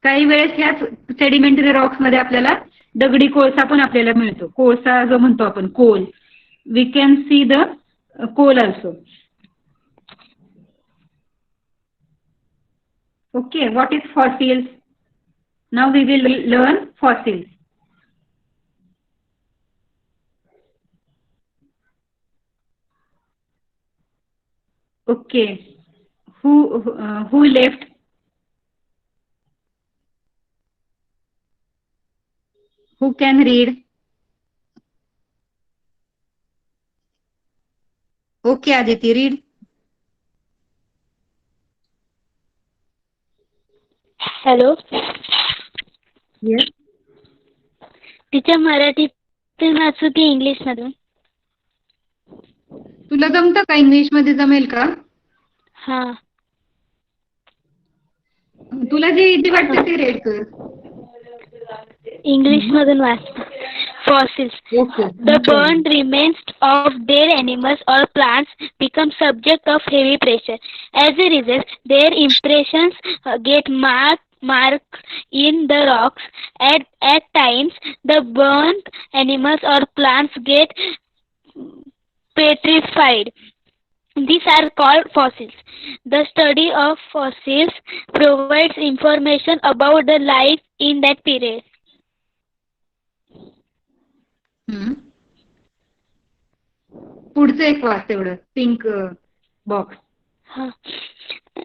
काही वेळेस ह्याच सेडिमेंटरी रॉक्स मध्ये आपल्याला दगडी कोळसा पण आपल्याला मिळतो, कोळसा जो म्हणतो आपण, coal. We can see the coal also. Okay, what is fossils? Now we will learn fossils. Okay, who left? Who can read? Okay, Aditi, read. Hello Yes. Teacher, मराठीतून वाचू की इंग्लिश मधून? तुला जमतं का, इंग्लिश मध्ये जमेल का? हा, तुला जे इथे वाटतं ते रेड कर. इंग्लिश मधून वाचतो. Fossils. Okay. The burned remains of dead animals or plants become subject of heavy pressure. As a result, their impressions get marked in the rocks. At times, the burned animals or plants get petrified. These are called fossils. The study of fossils provides information about the life in that period. पुढचं एक वाच तेवढं, pink box.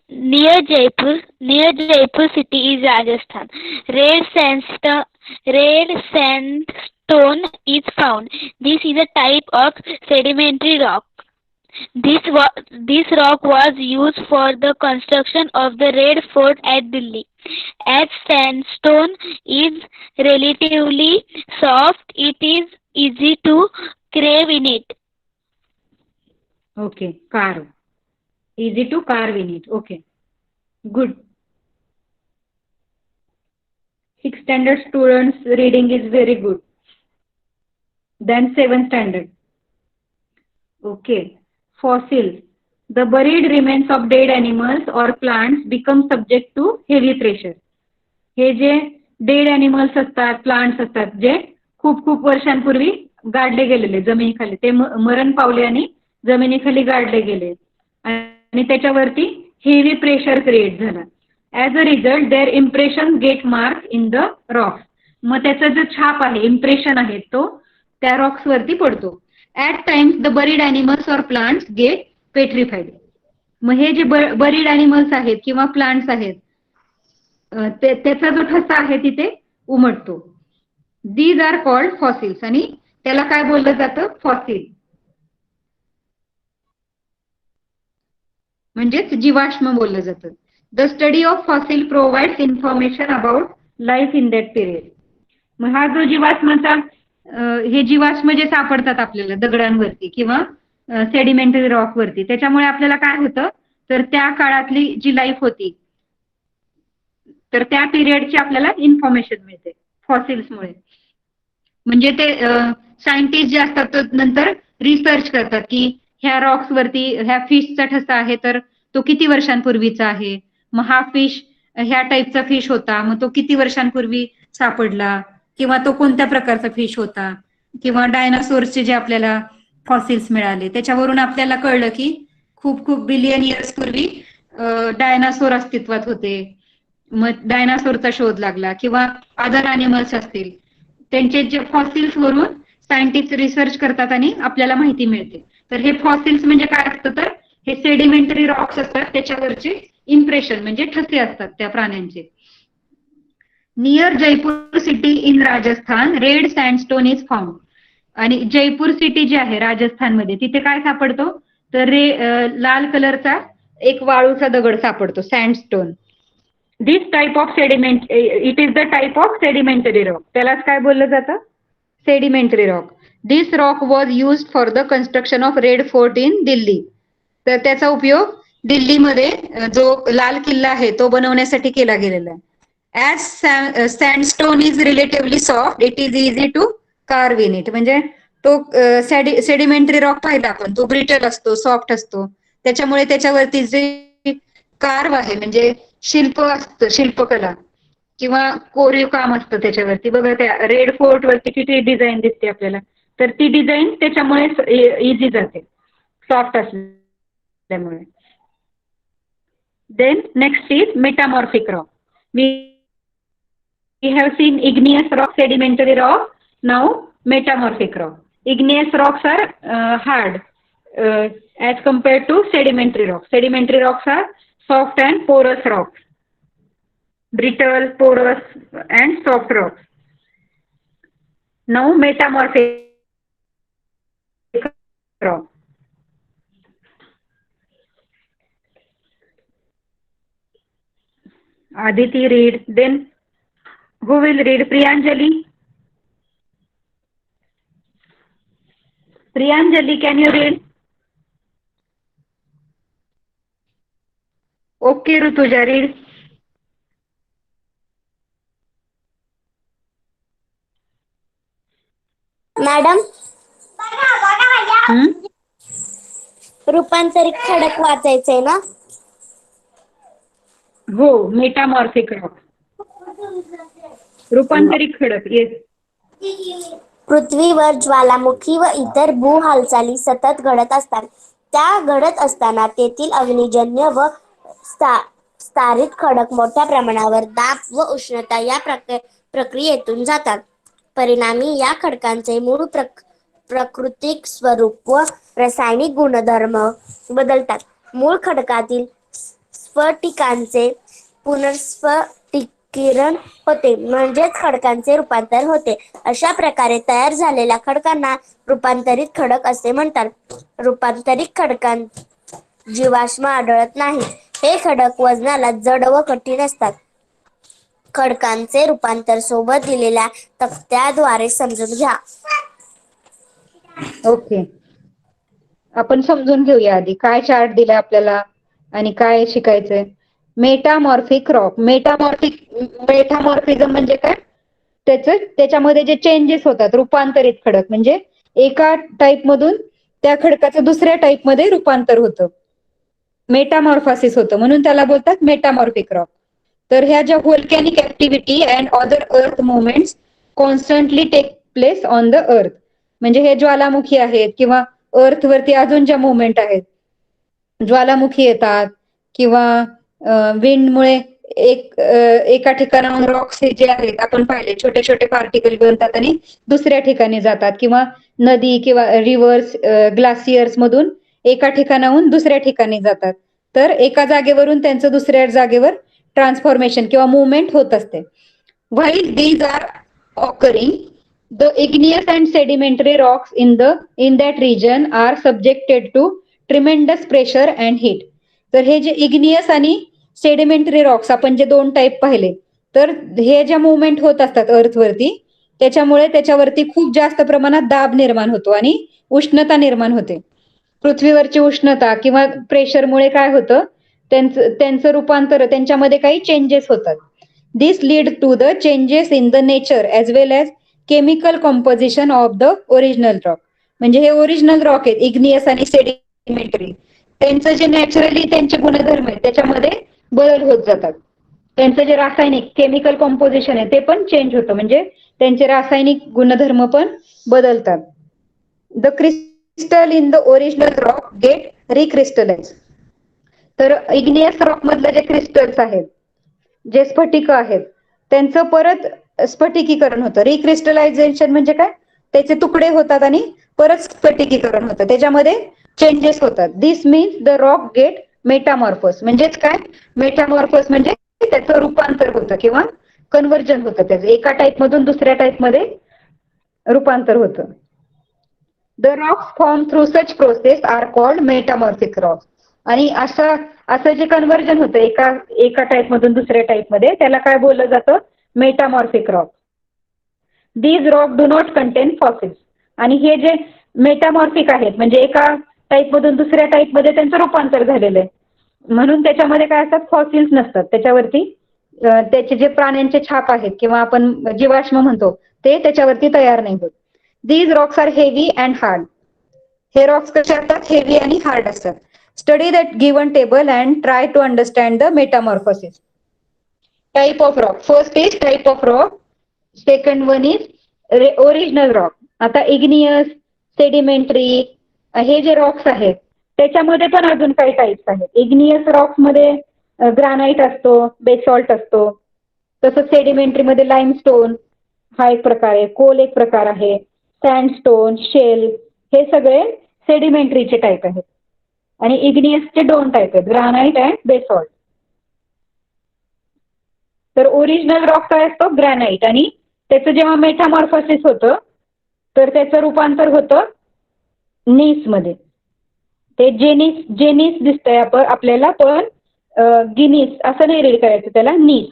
Near Jaipur city is Rajasthan. Red sandstone is found. This is a type of sedimentary rock. This rock was used for the construction of the Red Fort at Delhi. As sandstone is relatively soft, it is easy to carve in it. Okay, carve. Easy to carve in it. Okay, good. 6th standard students reading is very good. Then 7th standard. Okay, fossils. The buried remains of dead animals or plants become subject to heavy pressure. हे जे डेड एनिमल्स असतात, प्लांट्स असतात, जे खूप खूप वर्षांपूर्वी गाडले गेलेले जमिनीखाली, ते मरण पावले आणि जमिनीखाली गाडले गेले आणि त्याच्यावरती हेवी प्रेशर क्रिएट झाला. As a result their impression get mark in the rocks. मग त्याचा जो छाप आहे, इम्प्रेशन आहे, तो त्या रॉक्स वरती पडतो. At times the buried animals or plants get petrified. मग हे जे बरीड ॲनिमल्स आहेत किंवा प्लांट्स आहेत, त्याचा जो ठसा आहे तिथे उमटतो. दीज आर कॉल्ड फॉसिल्स, आणि त्याला काय बोललं जातं, फॉसिल, म्हणजेच जीवाश्म बोललं जातं. The study of fossil provides information about life in that period. मग हा जो जीवाश्माचा, हे जीवाश्म जे सापडतात आपल्याला दगडांवरती किंवा सेडिमेंटरी रॉक वरती. त्याच्यामुळे आपल्याला काय होतं, तर त्या काळातली जी लाईफ होती तर त्या पिरियडची आपल्याला इन्फॉर्मेशन मिळते फॉसिल्समुळे. म्हणजे ते सायंटिस्ट जे असतात तर नंतर रिसर्च करतात की ह्या रॉक्स वरती ह्या फिशचा ठसा आहे तर तो किती वर्षांपूर्वीचा आहे, मग हा फिश ह्या टाईपचा फिश होता, मग तो किती वर्षांपूर्वी सापडला, किंवा तो कोणत्या प्रकारचा फिश होता, किंवा डायनासोरचे जे आपल्याला फॉसिल्स मिळाले त्याच्यावरून आपल्याला कळलं की खूप खूप बिलियन इयर्स पूर्वी डायनासोर अस्तित्वात होते. मग डायनासोरचा शोध लागला, किंवा अदर अॅनिमल्स असतील त्यांचे जे फॉसिल्स वरून सायंटिस्ट रिसर्च करतात आणि आपल्याला माहिती मिळते. तर हे फॉसिल्स म्हणजे काय असतं, तर हे सेडिमेंटरी रॉक्स असतात त्याच्यावरचे इम्प्रेशन म्हणजे ठसे असतात त्या प्राण्यांचे. Near Jaipur city in Rajasthan red sandstone is found. आणि जयपूर सिटी जी आहे राजस्थानमध्ये तिथे काय सापडतो, तर लाल कलरचा एक वाळूचा दगड सापडतो, sandstone. This type of sediment it is the type of sedimentary rock. त्यालाच काय बोललं जातं, sedimentary rock. This rock was used for the construction of Red Fort in Delhi. तर त्याचा उपयोग दिल्लीमध्ये जो लाल किल्ला आहे तो बनवण्यासाठी केला गेलेला आहे. As sandstone is relatively soft it is easy to carve in it. म्हणजे तो सेडिमेंटरी रॉक पाहिला आपण, तो ब्रिटल असतो, सॉफ्ट असतो, त्याच्यामुळे त्याच्यावरती जे कार्व आहे म्हणजे शिल्प असतं, शिल्पकला किंवा कोरीव काम असतं त्याच्यावरती. बघा त्या रेड फोर्ट वरती किती डिझाईन दिसते आपल्याला, तर ती डिझाईन त्याच्यामुळे इझी जाते, सॉफ्ट असल्यामुळे. Then next is metamorphic rock. We have seen igneous rock, sedimentary rock. Now metamorphic rock. Igneous rocks are hard as compared to sedimentary rocks. Sedimentary rocks are soft and porous rocks. Brittle, porous and soft rocks. Now metamorphic rock. Aditi read. Then who will read? Priyanjali. Priyanjali, can you read? Okay, Rutuja, read. Madam, Hmm? रूपांतरित खडक वाचायचंय ना? हो, मेटामॉर्फिक रॉक, रूपांतरित खडक. येस. पृथ्वीवर ज्वालामुखी व इतर भू हालचाली सतत घडत असतात. त्या घडत असताना तेथील अग्निजन्य व स्तारित खडक मोठ्या प्रमाणावर दाब व उष्णता या प्रक्रियेतून जातात. परिणामी या खडकांचे मूळ प्राकृतिक स्वरूप व रासायनिक गुणधर्म बदलतात. मूळ खडकातील स्फटिकांचे पुनर्स्फटिकीकरण होते, म्हणजेच खडकांचे रूपांतर होते. अशा प्रकारे तयार झालेल्या खडकांना रूपांतरित खडक असे म्हणतात. रूपांतरित खडकांत जीवाश्म आढळत नाही. हे खडक वजनाला जड व कठीण असतात. खडकांचे रूपांतर सोबत दिलेल्या तक्त्याद्वारे समजून घ्या. ओके, आपण समजून घेऊया आधी काय चार्ट दिला आपल्याला आणि काय शिकायचंय. Metamorphic rock. मेटामॉर्फिझम म्हणजे काय, त्याच्यामध्ये जे चेंजेस होतात, रूपांतरित खडक म्हणजे एका टाईप मधून त्या खडकाचं दुसऱ्या टाईप मध्ये रूपांतर होतं, मेटामॉर्फोसिस होतं, म्हणून त्याला बोलतात मेटामॉर्फिक रॉक. तर ह्या ज्या volcanic activity and other earth movements constantly take place on the earth. म्हणजे हे ज्वालामुखी आहेत किंवा अर्थ वरती अजून ज्या मुवमेंट आहेत, ज्वालामुखी येतात किंवा विंडमुळे एका ठिकाणाहून रॉक्स जे आहेत आपण पाहिले छोटे छोटे पार्टिकल बनतात आणि दुसऱ्या ठिकाणी जातात, किंवा नदी किंवा रिव्हर्स ग्लासियर्स मधून एका ठिकाणाहून दुसऱ्या ठिकाणी जातात. तर एका जागेवरून त्यांचं दुसऱ्या जागेवर ट्रान्सफॉर्मेशन किंवा मुवमेंट होत असते. While these are occurring, the igneous and sedimentary rocks in that region are subjected to tremendous pressure and heat. तर हे जे इग्नियस आणि सेडिमेंटरी रॉक्स आपण जे दोन टाईप पाहिले, तर हे ज्या मुवमेंट होत असतात अर्थवरती त्याच्यामुळे त्याच्यावरती खूप जास्त प्रमाणात दाब निर्माण होतो आणि उष्णता निर्माण होते. पृथ्वीवरची उष्णता किंवा प्रेशरमुळे काय होतं, त्यांचं रूपांतर, त्यांच्यामध्ये काही चेंजेस होतात. This lead to the changes in the nature as well as chemical composition of the original rock. म्हणजे हे ओरिजिनल रॉक आहेत, इग्नियस आणि सेडिमेंटरी, त्यांचं जे नॅचरली त्यांचे गुणधर्म आहेत त्याच्यामध्ये बदल होत जातात. त्यांचं जे रासायनिक केमिकल कॉम्पोजिशन आहे ते पण चेंज होतं, म्हणजे त्यांचे रासायनिक गुणधर्म पण बदलतात. The crystal in the original rock get recrystallize. तर इग्नियस रॉक मधले जे क्रिस्टल्स आहेत, जे स्फटिक आहेत, त्यांचं परत स्फटिकीकरण होतं. रिक्रिस्टलायझेशन म्हणजे काय, त्याचे तुकडे होतात आणि परत स्फटिकीकरण होतं, त्याच्यामध्ये चेंजेस होतात. दिस means the rock gate metamorphose. म्हणजेच काय, मेटामॉर्फोस म्हणजे त्याचं रूपांतर होतं किंवा कन्व्हर्जन होतं, त्याचं एका टाईप मधून दुसऱ्या टाईप मध्ये रूपांतर होतं. The rocks form through such process are called metamorphic rocks. आणि असं जे कन्व्हर्जन होतं एका टाईप मधून दुसऱ्या टाईप मध्ये, त्याला काय बोललं जातं, metamorphic rock. These rock do not content fossils. आणि हे जे मेटामॉर्फिक आहेत म्हणजे एका टाईप मधून दुसऱ्या टाईप मध्ये त्यांचं रूपांतर झालेलं आहे, म्हणून त्याच्यामध्ये काय असतात, फॉसिल्स नसतात. त्याच्यावरती त्याचे जे प्राण्यांचे छाप आहेत किंवा आपण जीवाश्म म्हणतो ते त्याच्यावरती तयार नाही होत. These rocks are heavy and hard. हे रॉक्स कसे असतात, हेवी आणि हार्ड असतात. Study that given table and try to understand the metamorphosis. Type of rock. First is type of rock, second one is original rock. आता इग्नियस, सेडिमेंटरी हे जे रॉक्स आहेत त्याच्यामध्ये पण अजून काही टाईप्स आहेत. इग्नियस रॉक्स मध्ये ग्रानाइट असतो, बेसॉल्ट असतो. तसंच सेडिमेंटरी मध्ये लाईमस्टोन हा एक प्रकार आहे, कोल एक प्रकार आहे, सँडस्टोन, शेल, हे सगळे सेडिमेंटरीचे टाईप आहेत. आणि इग्नियसचे 2 टाईप आहेत, ग्रानाइट अँड बेसॉल्ट. तर ओरिजिनल रॉक काय असतो, ग्रॅनाइट, आणि त्याचं जेव्हा मेटामॉर्फोसिस होतं तर त्याचं रूपांतर होतं नीस मध्ये. ते जेनिस दिसतंय आपल्याला, पण गिनीस असं नाही रीड करायचं त्याला, नीस.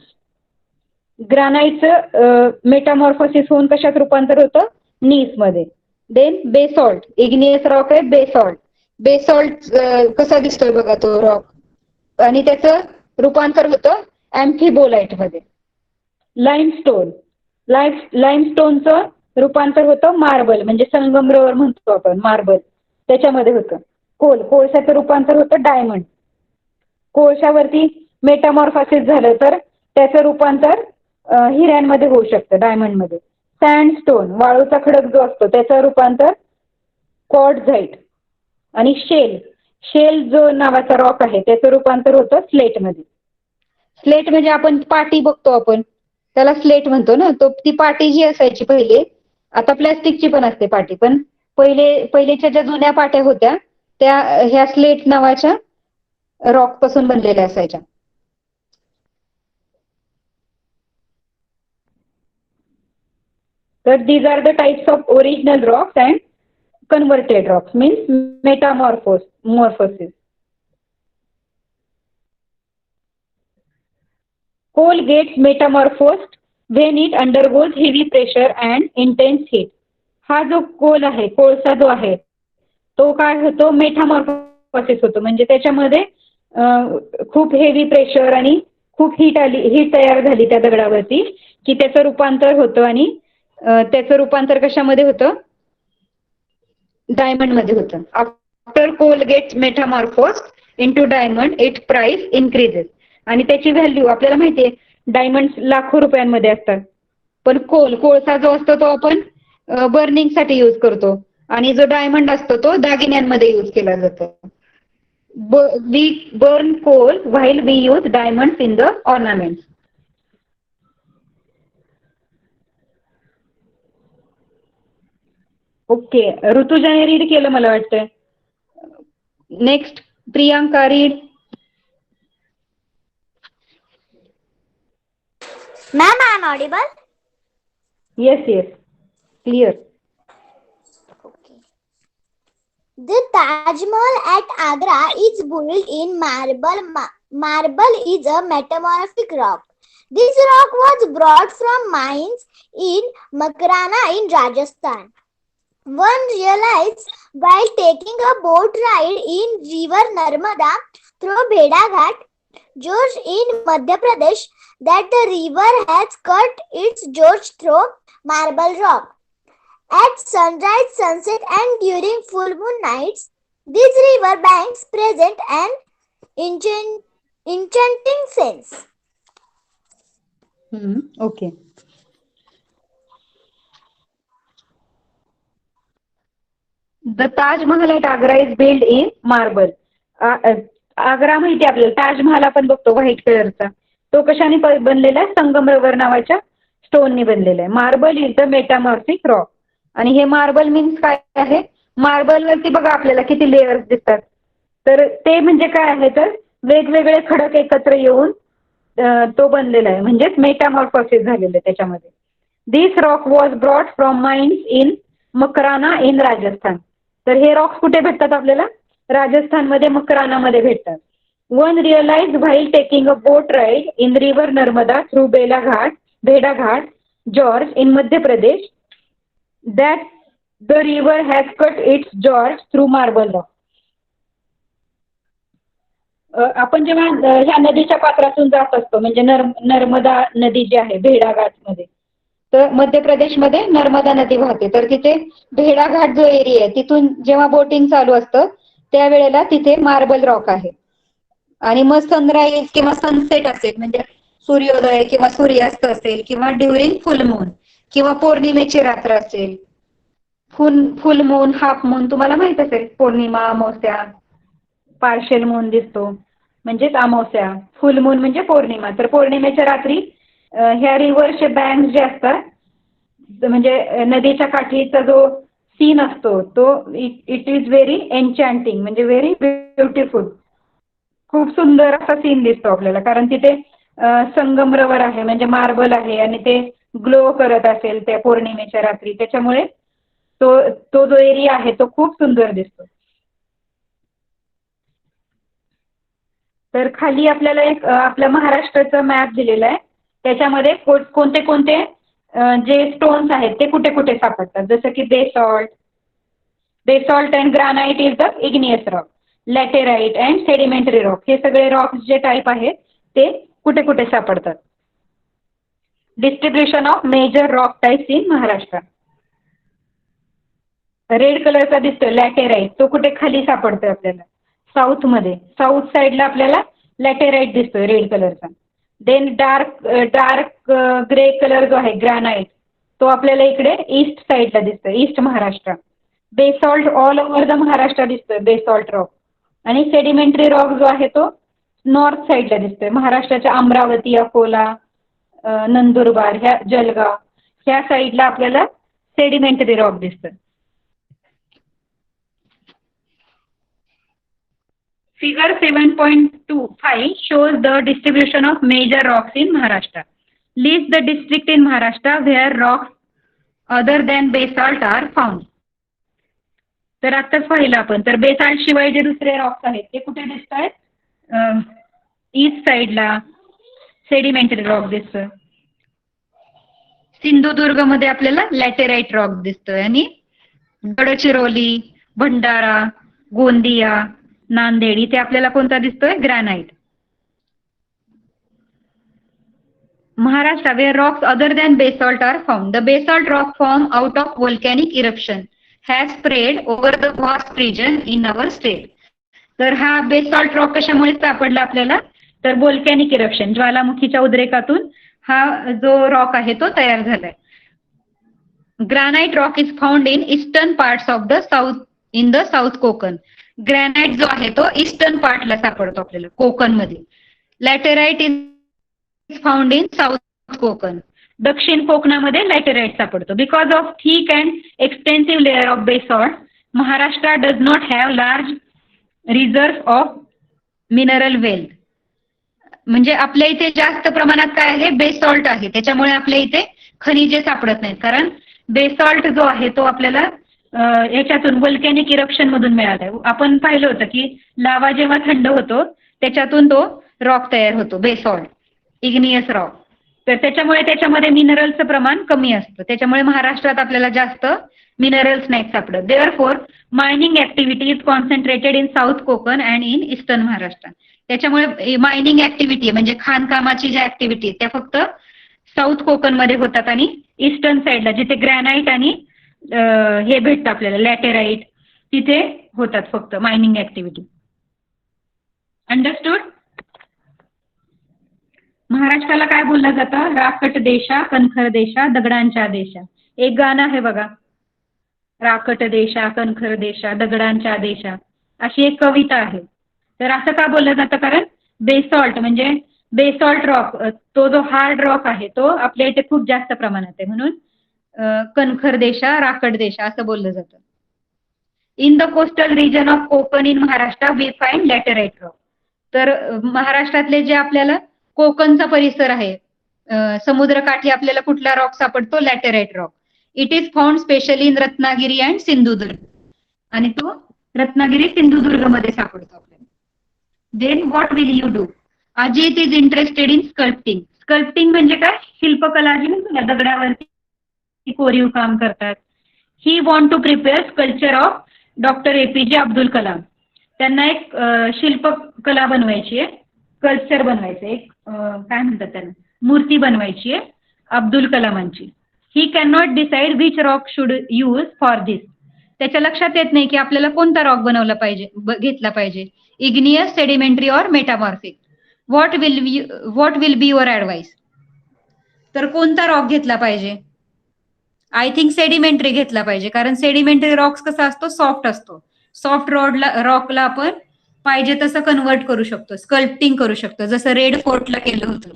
ग्रॅनाइटचं मेटामॉर्फोसिस होऊन कशात रूपांतर होतं, नीस मध्ये. देन बेसॉल्ट, इग्नियस रॉक आहे बेसॉल्ट. बेसॉल्ट कसा दिसतोय बघा तो रॉक, आणि त्याचं रूपांतर होतं अँफिबोलाइट मध्ये. लाईमस्टोन, लाईमस्टोनचं रूपांतर होतं मार्बल, म्हणजे संगमरवर म्हणतो आपण मार्बल, त्याच्यामध्ये होतं. कोळशाचं रूपांतर होतं डायमंड. कोळशावरती मेटामॉर्फोसिस झालं तर त्याचं रूपांतर हिऱ्यांमध्ये होऊ शकतं, डायमंडमध्ये. सँडस्टोन, वाळूचा खडक जो असतो त्याचं रूपांतर क्वार्ट्झाइट. आणि शेल जो नावाचा रॉक आहे त्याचं रूपांतर होतं स्लेटमध्ये. स्लेट म्हणजे आपण पाटी बघतो, आपण त्याला स्लेट म्हणतो ना, तो ती पाटी जी असायची पहिले, आता प्लॅस्टिकची पण असते पाटी, पण पहिलेच्या ज्या जुन्या पाट्या होत्या त्या ह्या स्लेट नावाच्या रॉक पासून बनलेल्या असायच्या. तर these are the types of original rocks and converted rocks, means metamorphosis. Coal gets metamorphosed when it undergoes heavy pressure and intense heat. हा जो कोल आहे, कोळसा जो आहे तो काय होतो, मेटामॉर्फोसिस होतो, म्हणजे त्याच्यामध्ये खूप हेवी प्रेशर आणि खूप हीट तयार झाली त्या दगडावरती की त्याचं रूपांतर होतं. आणि त्याचं रूपांतर कशामध्ये होतं, डायमंड मध्ये होतं. After coal gets metamorphosed into diamond it price increases. आणि त्याची व्हॅल्यू आपल्याला माहितीये, डायमंड लाखो रुपयांमध्ये असतात, पण कोळसा जो असतो तो आपण बर्निंग साठी यूज करतो, आणि जो डायमंड असतो तो दागिन्यांमध्ये यूज केला जातो. We burn coal while we use diamond in the ornament. Okay, ऋतुजाने रीड केलं मला वाटतंय. Next Priyanka, read. Ma'am, I am audible? Yes, clear. Okay. The Taj Mahal at Agra is built in marble. Marble is a metamorphic rock. This rock was brought from mines in Makrana in Rajasthan. One realized while taking a boat ride in river Narmada through Bheda Ghat, George in Madhya Pradesh, that the river has cut its gorge through marble rock. At sunrise, sunset, and during full moon nights, these river banks present an enchanting sense. Okay. The Taj Mahal at Agra is build in marble. Agra माहिती आहे आपल्याला, ताजमहल आपण बघतो व्हाईट कलरचा, तो कशाने बनलेला आहे? संगमरवर नावाच्या स्टोनने बनलेला आहे. Marble is the metamorphic rock. आणि हे मार्बल मीन्स काय आहे? मार्बल वरती बघा आपल्याला किती लेयर्स दिसतात, तर ते म्हणजे काय आहे? तर वेगवेगळे खडक एकत्र येऊन तो बनलेला आहे, म्हणजेच मेटामॉर्फोसिस झालेलं आहे त्याच्यामध्ये. This rock was brought from mines in Makrana in Rajasthan. तर हे रॉक्स कुठे भेटतात आपल्याला? राजस्थानमध्ये मकरानामध्ये भेटतात. One realise while taking a boat ride in river Narmada through Bheda Ghat, George in Madhya Pradesh, that the river has cut its gorge through marble rock. आपण जेव्हा ह्या नदीच्या पात्रातून जात असतो, म्हणजे नर्मदा नदी जी आहे भेडाघाट मध्ये, तर मध्य प्रदेशमध्ये नर्मदा नदी वाहते, तर तिथे भेडाघाट जो एरिया आहे तिथून जेव्हा बोटिंग चालू असतं त्यावेळेला तिथे मार्बल रॉक आहे. आणि मग सनराईज किंवा सनसेट असेल, म्हणजे सूर्योदय किंवा सूर्यास्त असेल, किंवा ड्युरिंग फुल मून किंवा पौर्णिमेची रात्र असेल, फुल मून, हाफ मून तुम्हाला माहित असेल, पौर्णिमा, अमावस्या, पार्शियल मून दिसतो म्हणजेच अमावस्या, फुल मून म्हणजे पौर्णिमा. तर पौर्णिमेच्या रात्री ह्या रिव्हरचे बँक जे असतात, म्हणजे नदीच्या काठीचा जो सीन असतो तो इट इज व्हेरी एन्चॅन्टिंग, म्हणजे व्हेरी ब्युटिफुल. खूप सुंदर असा सीन दिसतो आपल्याला, कारण तिथे संगमरवर आहे, म्हणजे मार्बल आहे, आणि ते ग्लो करत असेल त्या पौर्णिमेच्या रात्री, त्याच्यामुळे तो जो एरिया आहे तो खूप सुंदर दिसतो. तर खाली आपल्याला एक आपल्या महाराष्ट्राचा मॅप दिलेला आहे, त्याच्यामध्ये कोणते कोणते जे स्टोन्स आहेत ते कुठे कुठे सापडतात, जसं की basalt and granite is the igneous rock, laterite and sedimentary rock, हे सगळे रॉक्स जे टाईप आहेत ते कुठे कुठे सापडतात. Distribution of major rock types in Maharashtra. Red कलरचा दिसतोय लॅटेराइट, तो कुठे खाली सापडतोय आपल्याला? साऊथ मध्ये, साऊथ साईडला आपल्याला लॅटेराइट दिसतोय रेड कलरचा. देन डार्क ग्रे कलर जो आहे ग्रॅनाइट, तो आपल्याला इकडे ईस्ट साईडला दिसतोय, east Maharashtra. Basalt all over the Maharashtra दिसतोय, बेसॉल्ट रॉक. आणि सेडिमेंटरी रॉक जो आहे तो नॉर्थ साईडला दिसतोय, महाराष्ट्राच्या अमरावती, अकोला, नंदुरबार, ह्या जळगाव ह्या साईडला आपल्याला सेडिमेंटरी रॉक दिसतोय. Figure 7.25 shows the distribution of major rocks in Maharashtra. List the district in Maharashtra where rocks other than basalt are found. तर आत्ताच पाहिलं आपण, तर बेसाल्ट शिवाय जे दुसरे रॉक्स आहेत ते कुठे दिसत आहेत? ईस्ट साईडला सेडिमेंटरी रॉक दिसतोय. सिंधुदुर्ग मध्ये आपल्याला लॅटेराइट रॉक दिसतोय, आणि गडचिरोली, भंडारा, गोंदिया, नांदेड इथे आपल्याला कोणता दिसतोय? Granite. Maharashtra where rocks other than basalt are found. The basalt rock formed out of volcanic eruption has spread over the vast region in our state. तर हा बेसॉल्ट रॉक कशामुळे सापडला आपल्याला? तर व्होल्कॅनिक इरप्शन, ज्वालामुखीच्या उद्रेकातून हा जो रॉक आहे तो तयार झालाय. Granite rock is found in eastern parts of the south in the south Konkan. ग्रॅनाइट जो आहे तो ईस्टर्न पार्टला सापडतो आपल्याला, कोकण मध्ये. Laterite is found in south Konkan, दक्षिण कोकणामध्ये लॅटेराइट सापडतो. Because of thick and extensive layer of basalt, Maharashtra does not have large reserve of mineral wealth. म्हणजे आपल्या इथे जास्त प्रमाणात काय आहे? बेसॉल्ट आहे, त्याच्यामुळे आपल्या इथे खनिजे सापडत नाहीत, कारण बेसॉल्ट जो आहे तो आपल्याला याच्यातून व्होल्कॅनिक इरप्शन मधून मिळालाय. आपण पाहिलं होतं की लावा जेव्हा थंड होतो त्याच्यातून तो रॉक तयार होतो, बेसॉल्ट, इग्नियस रॉक. तर त्याच्यामध्ये मिनरलचं प्रमाण कमी असतं. त्याच्यामुळे महाराष्ट्रात आपल्याला जास्त मिनरल्स नाहीत सापडत. Therefore mining activity is concentrated in south Konkan and in eastern Maharashtra. त्याच्यामुळे मायनिंग ऍक्टिव्हिटी म्हणजे खाणकामाची ज्या ऍक्टिव्हिटी त्या फक्त साऊथ कोकण मध्ये होतात आणि ईस्टर्न साईडला जिथे ग्रॅनाइट आणि हे भेटतं आपल्याला लॅटेराइट तिथे होतात फक्त मायनिंग ऍक्टिव्हिटी. अंडरस्टूड? महाराष्ट्राला काय बोललं जातं? राकट देशा, कणखर देशा, दगडांच्या देशा. एक गाणं आहे बघा, राकट देशा, कणखर देशा, दगडांच्या देशा, अशी एक कविता आहे. तर असं का बोललं जातं? कारण बेसॉल्ट म्हणजे बेसॉल्ट रॉक, तो जो हार्ड रॉक आहे तो आपल्या इथे खूप जास्त प्रमाणात आहे, म्हणून कणखर देशा, राकट देशा असं बोललं जातं. In the coastal region of Konkan in Maharashtra we find laterite rock. तर महाराष्ट्रातले जे आपल्याला कोकणचा परिसर आहे, समुद्रकाठी आपल्याला कुठला रॉक सापडतो? Laterite rock. It is found specially in Ratnagiri and Sindhudurg, आणि तो रत्नागिरी सिंधुदुर्ग मध्ये सापडतो आपल्याला. Then what will you do? Ajit is interested in sculpting. Sculpting म्हणजे काय? शिल्पकला जी म्हणतो ना, दगडावरती कोरीव काम करतात. He want to prepare sculpture of doctor APJ Abdul Kalam. त्यांना एक शिल्पकला बनवायची आहे, स्कल्पचर बनवायचं, एक काय म्हणतात त्याला, मूर्ती बनवायची आहे अब्दुल कलामांची. He can not decide which rock should use for this. त्याच्या लक्षात येत नाही की आपल्याला कोणता रॉक बनवला पाहिजे, घेतला पाहिजे, इग्नियस, सेडिमेंटरी और metamorphic. What will be your advice? तर कोणता रॉक घेतला पाहिजे? आय थिंक सेडिमेंटरी घेतला पाहिजे, कारण सेडिमेंटरी रॉक्स कसा असतो? सॉफ्ट असतो. सॉफ्ट रॉकला आपण पाहिजे तसं कन्वर्ट करू शकतो, स्कल्प्टिंग करू शकतो, जसं रेड फोर्टला केलं होतं.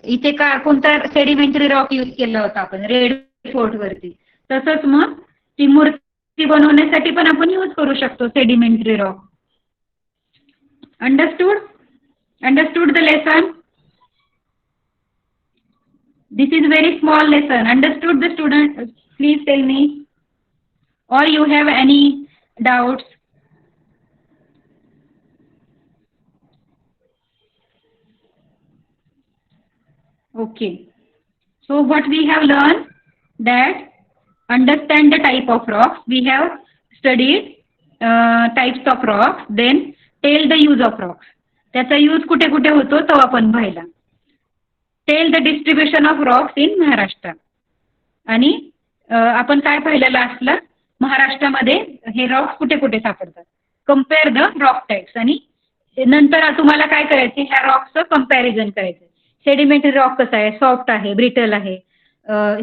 इथे का कोणता सेडिमेंटरी रॉक यूज केला होता आपण रेड फोर्ट वरती. तसंच मग ती मूर्ती बनवण्यासाठी पण आपण यूज करू शकतो sedimentary rock. Understood? Understood the lesson? This is very small lesson. Understood the student? Please tell me. Or you have any doubts? Okay. So what we have learned that understand the type of rocks. We have studied types of rocks. Then tell the use of rocks. त्याचा यूज कुठे कुठे होतो तो आपण पाहिला. Tell the distribution of rocks in Maharashtra. आणि आपण काय पाहिलेलं असलं, महाराष्ट्रामध्ये हे रॉक्स कुठे कुठे सापडतात. Compare the rock types. आणि नंतर तुम्हाला काय करायचे? ह्या रॉक्सचं कम्पॅरिझन करायचं. सेडिमेंटरी रॉक कसा आहे? सॉफ्ट आहे, ब्रिटल आहे.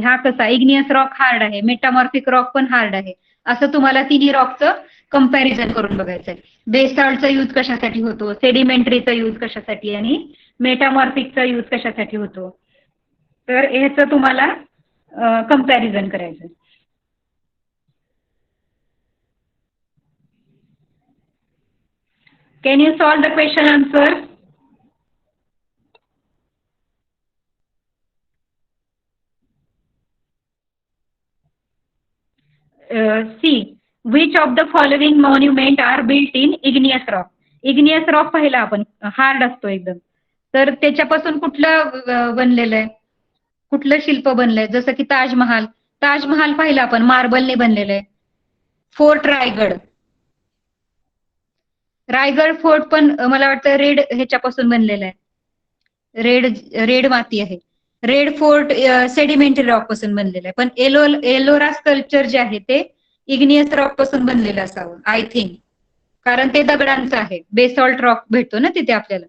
हा कसा? इग्नियस रॉक हार्ड आहे, मेटामॉर्फिक रॉक पण हार्ड आहे. असं तुम्हाला तिन्ही रॉकचं कम्पॅरिझन करून बघायचं आहे. बेसॉल्टचा यूज कशासाठी होतो, सेडिमेंटरीचा यूज कशासाठी, आणि मेटामॉर्फिकचा यूज कशासाठी होतो. तर ह्याचं तुम्हाला कम्पॅरिझन करायचं. Can you solve the question answer? See which of the following monument are built in igneous rock. Igneous rock पाहिला आपण, हार्ड असतो एकदम. तर त्याच्यापासून कुठलं बनलेलं आहे, कुठलं शिल्प बनलंय? जसं की ताजमहाल. ताजमहाल पाहिला आपण, मार्बलने बनलेलं आहे. फोर्ट रायगड. रायगड फोर्ट पण मला वाटतं रेड ह्याच्यापासून बनलेलं आहे. रेड माती आहे. रेड फोर्ट सेडिमेंटरी रॉक पासून बनलेलं आहे. पण एलोरा स्कल्पचर जे आहे ते इग्नियस रॉक पासून बनलेलं असावं आय थिंक, कारण ते दगडांचं आहे. बेसॉल्ट रॉक भेटतो ना तिथे आपल्याला.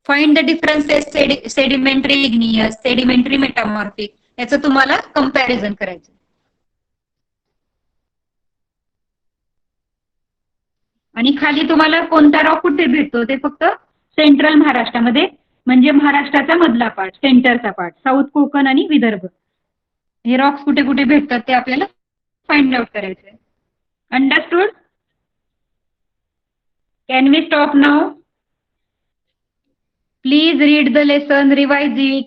Find the differences sedimentary igneous, sedimentary metamorphic, याचं तुम्हाला कम्पॅरिझन करायचं. आणि खाली तुम्हाला कोणता रॉक कुठे भेटतो ते फक्त सेंट्रल महाराष्ट्रामध्ये, म्हणजे महाराष्ट्राचा मधला पार्ट, सेंटरचा पार्ट, साऊथ कोकण आणि विदर्भ, हे रॉक्स कुठे कुठे भेटतात ते आपल्याला फाइंड आउट करायचंय. Understood? Can we stop now? Please read the lesson, revise it.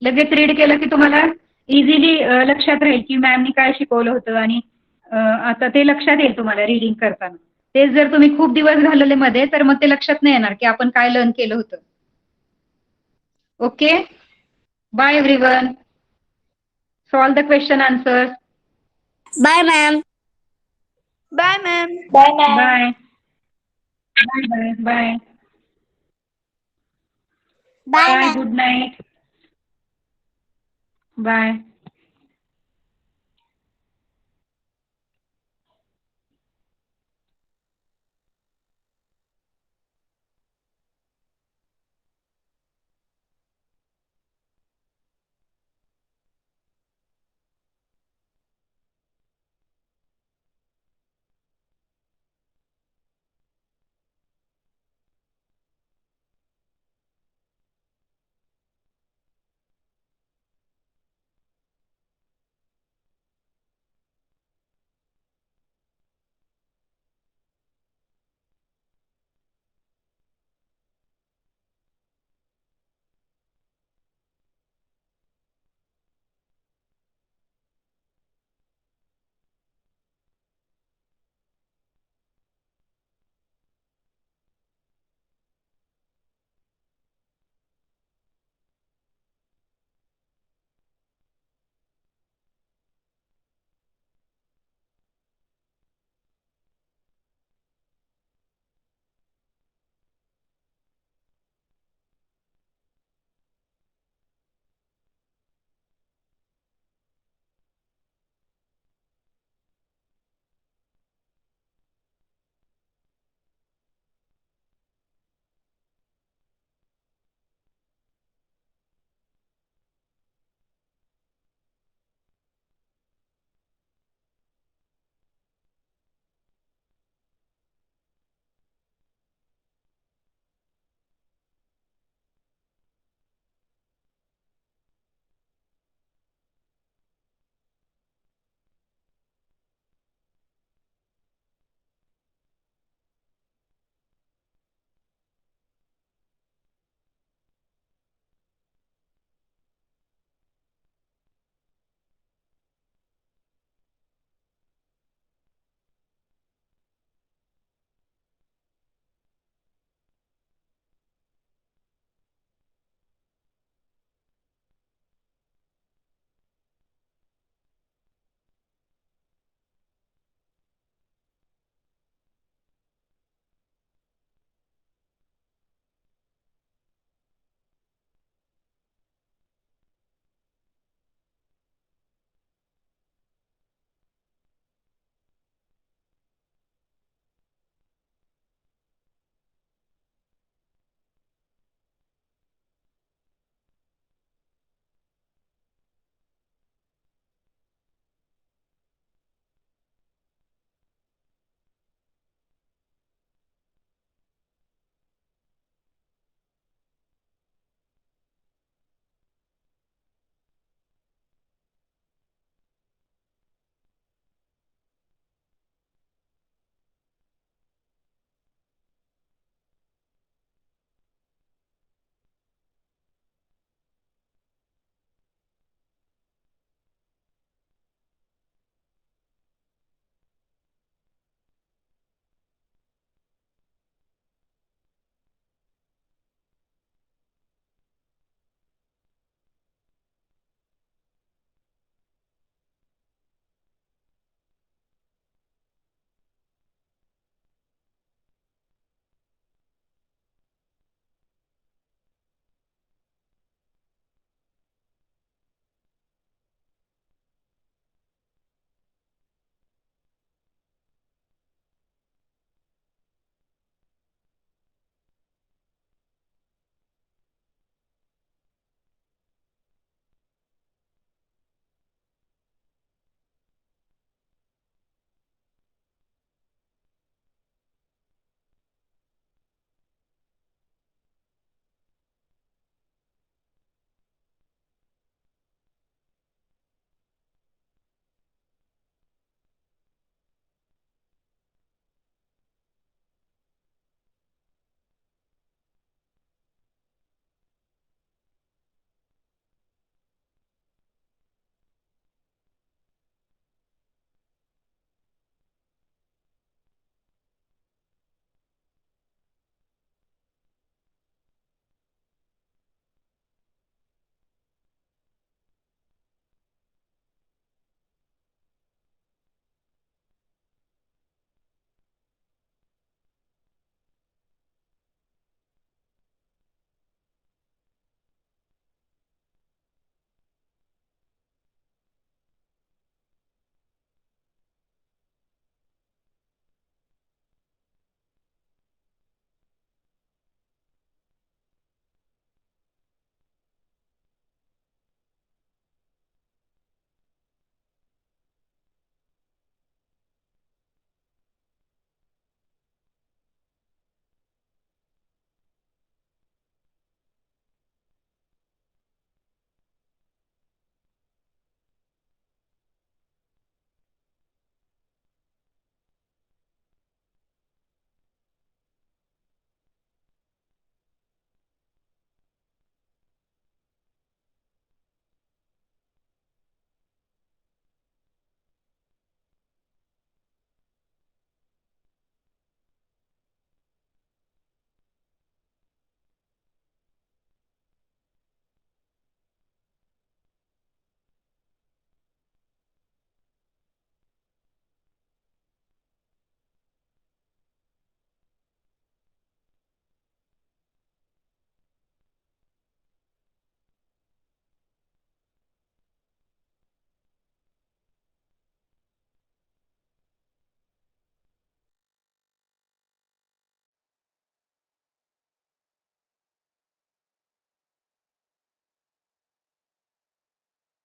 लगेच रीड केलं की तुम्हाला इझिली लक्षात राहील की मॅमनी काय शिकवलं होतं आणि आता ते लक्षात येईल तुम्हाला रीडिंग करताना. तेच जर तुम्ही खूप दिवस घालवले मध्ये तर मग ते लक्षात नाही येणार की आपण काय लर्न केलं होतं. Okay, bye everyone. Solve the question answers. Bye ma'am. Bye, ma'am. Bye, ma'am. Bye bye bye bye bye bye. Ma'am. Good night. Bye.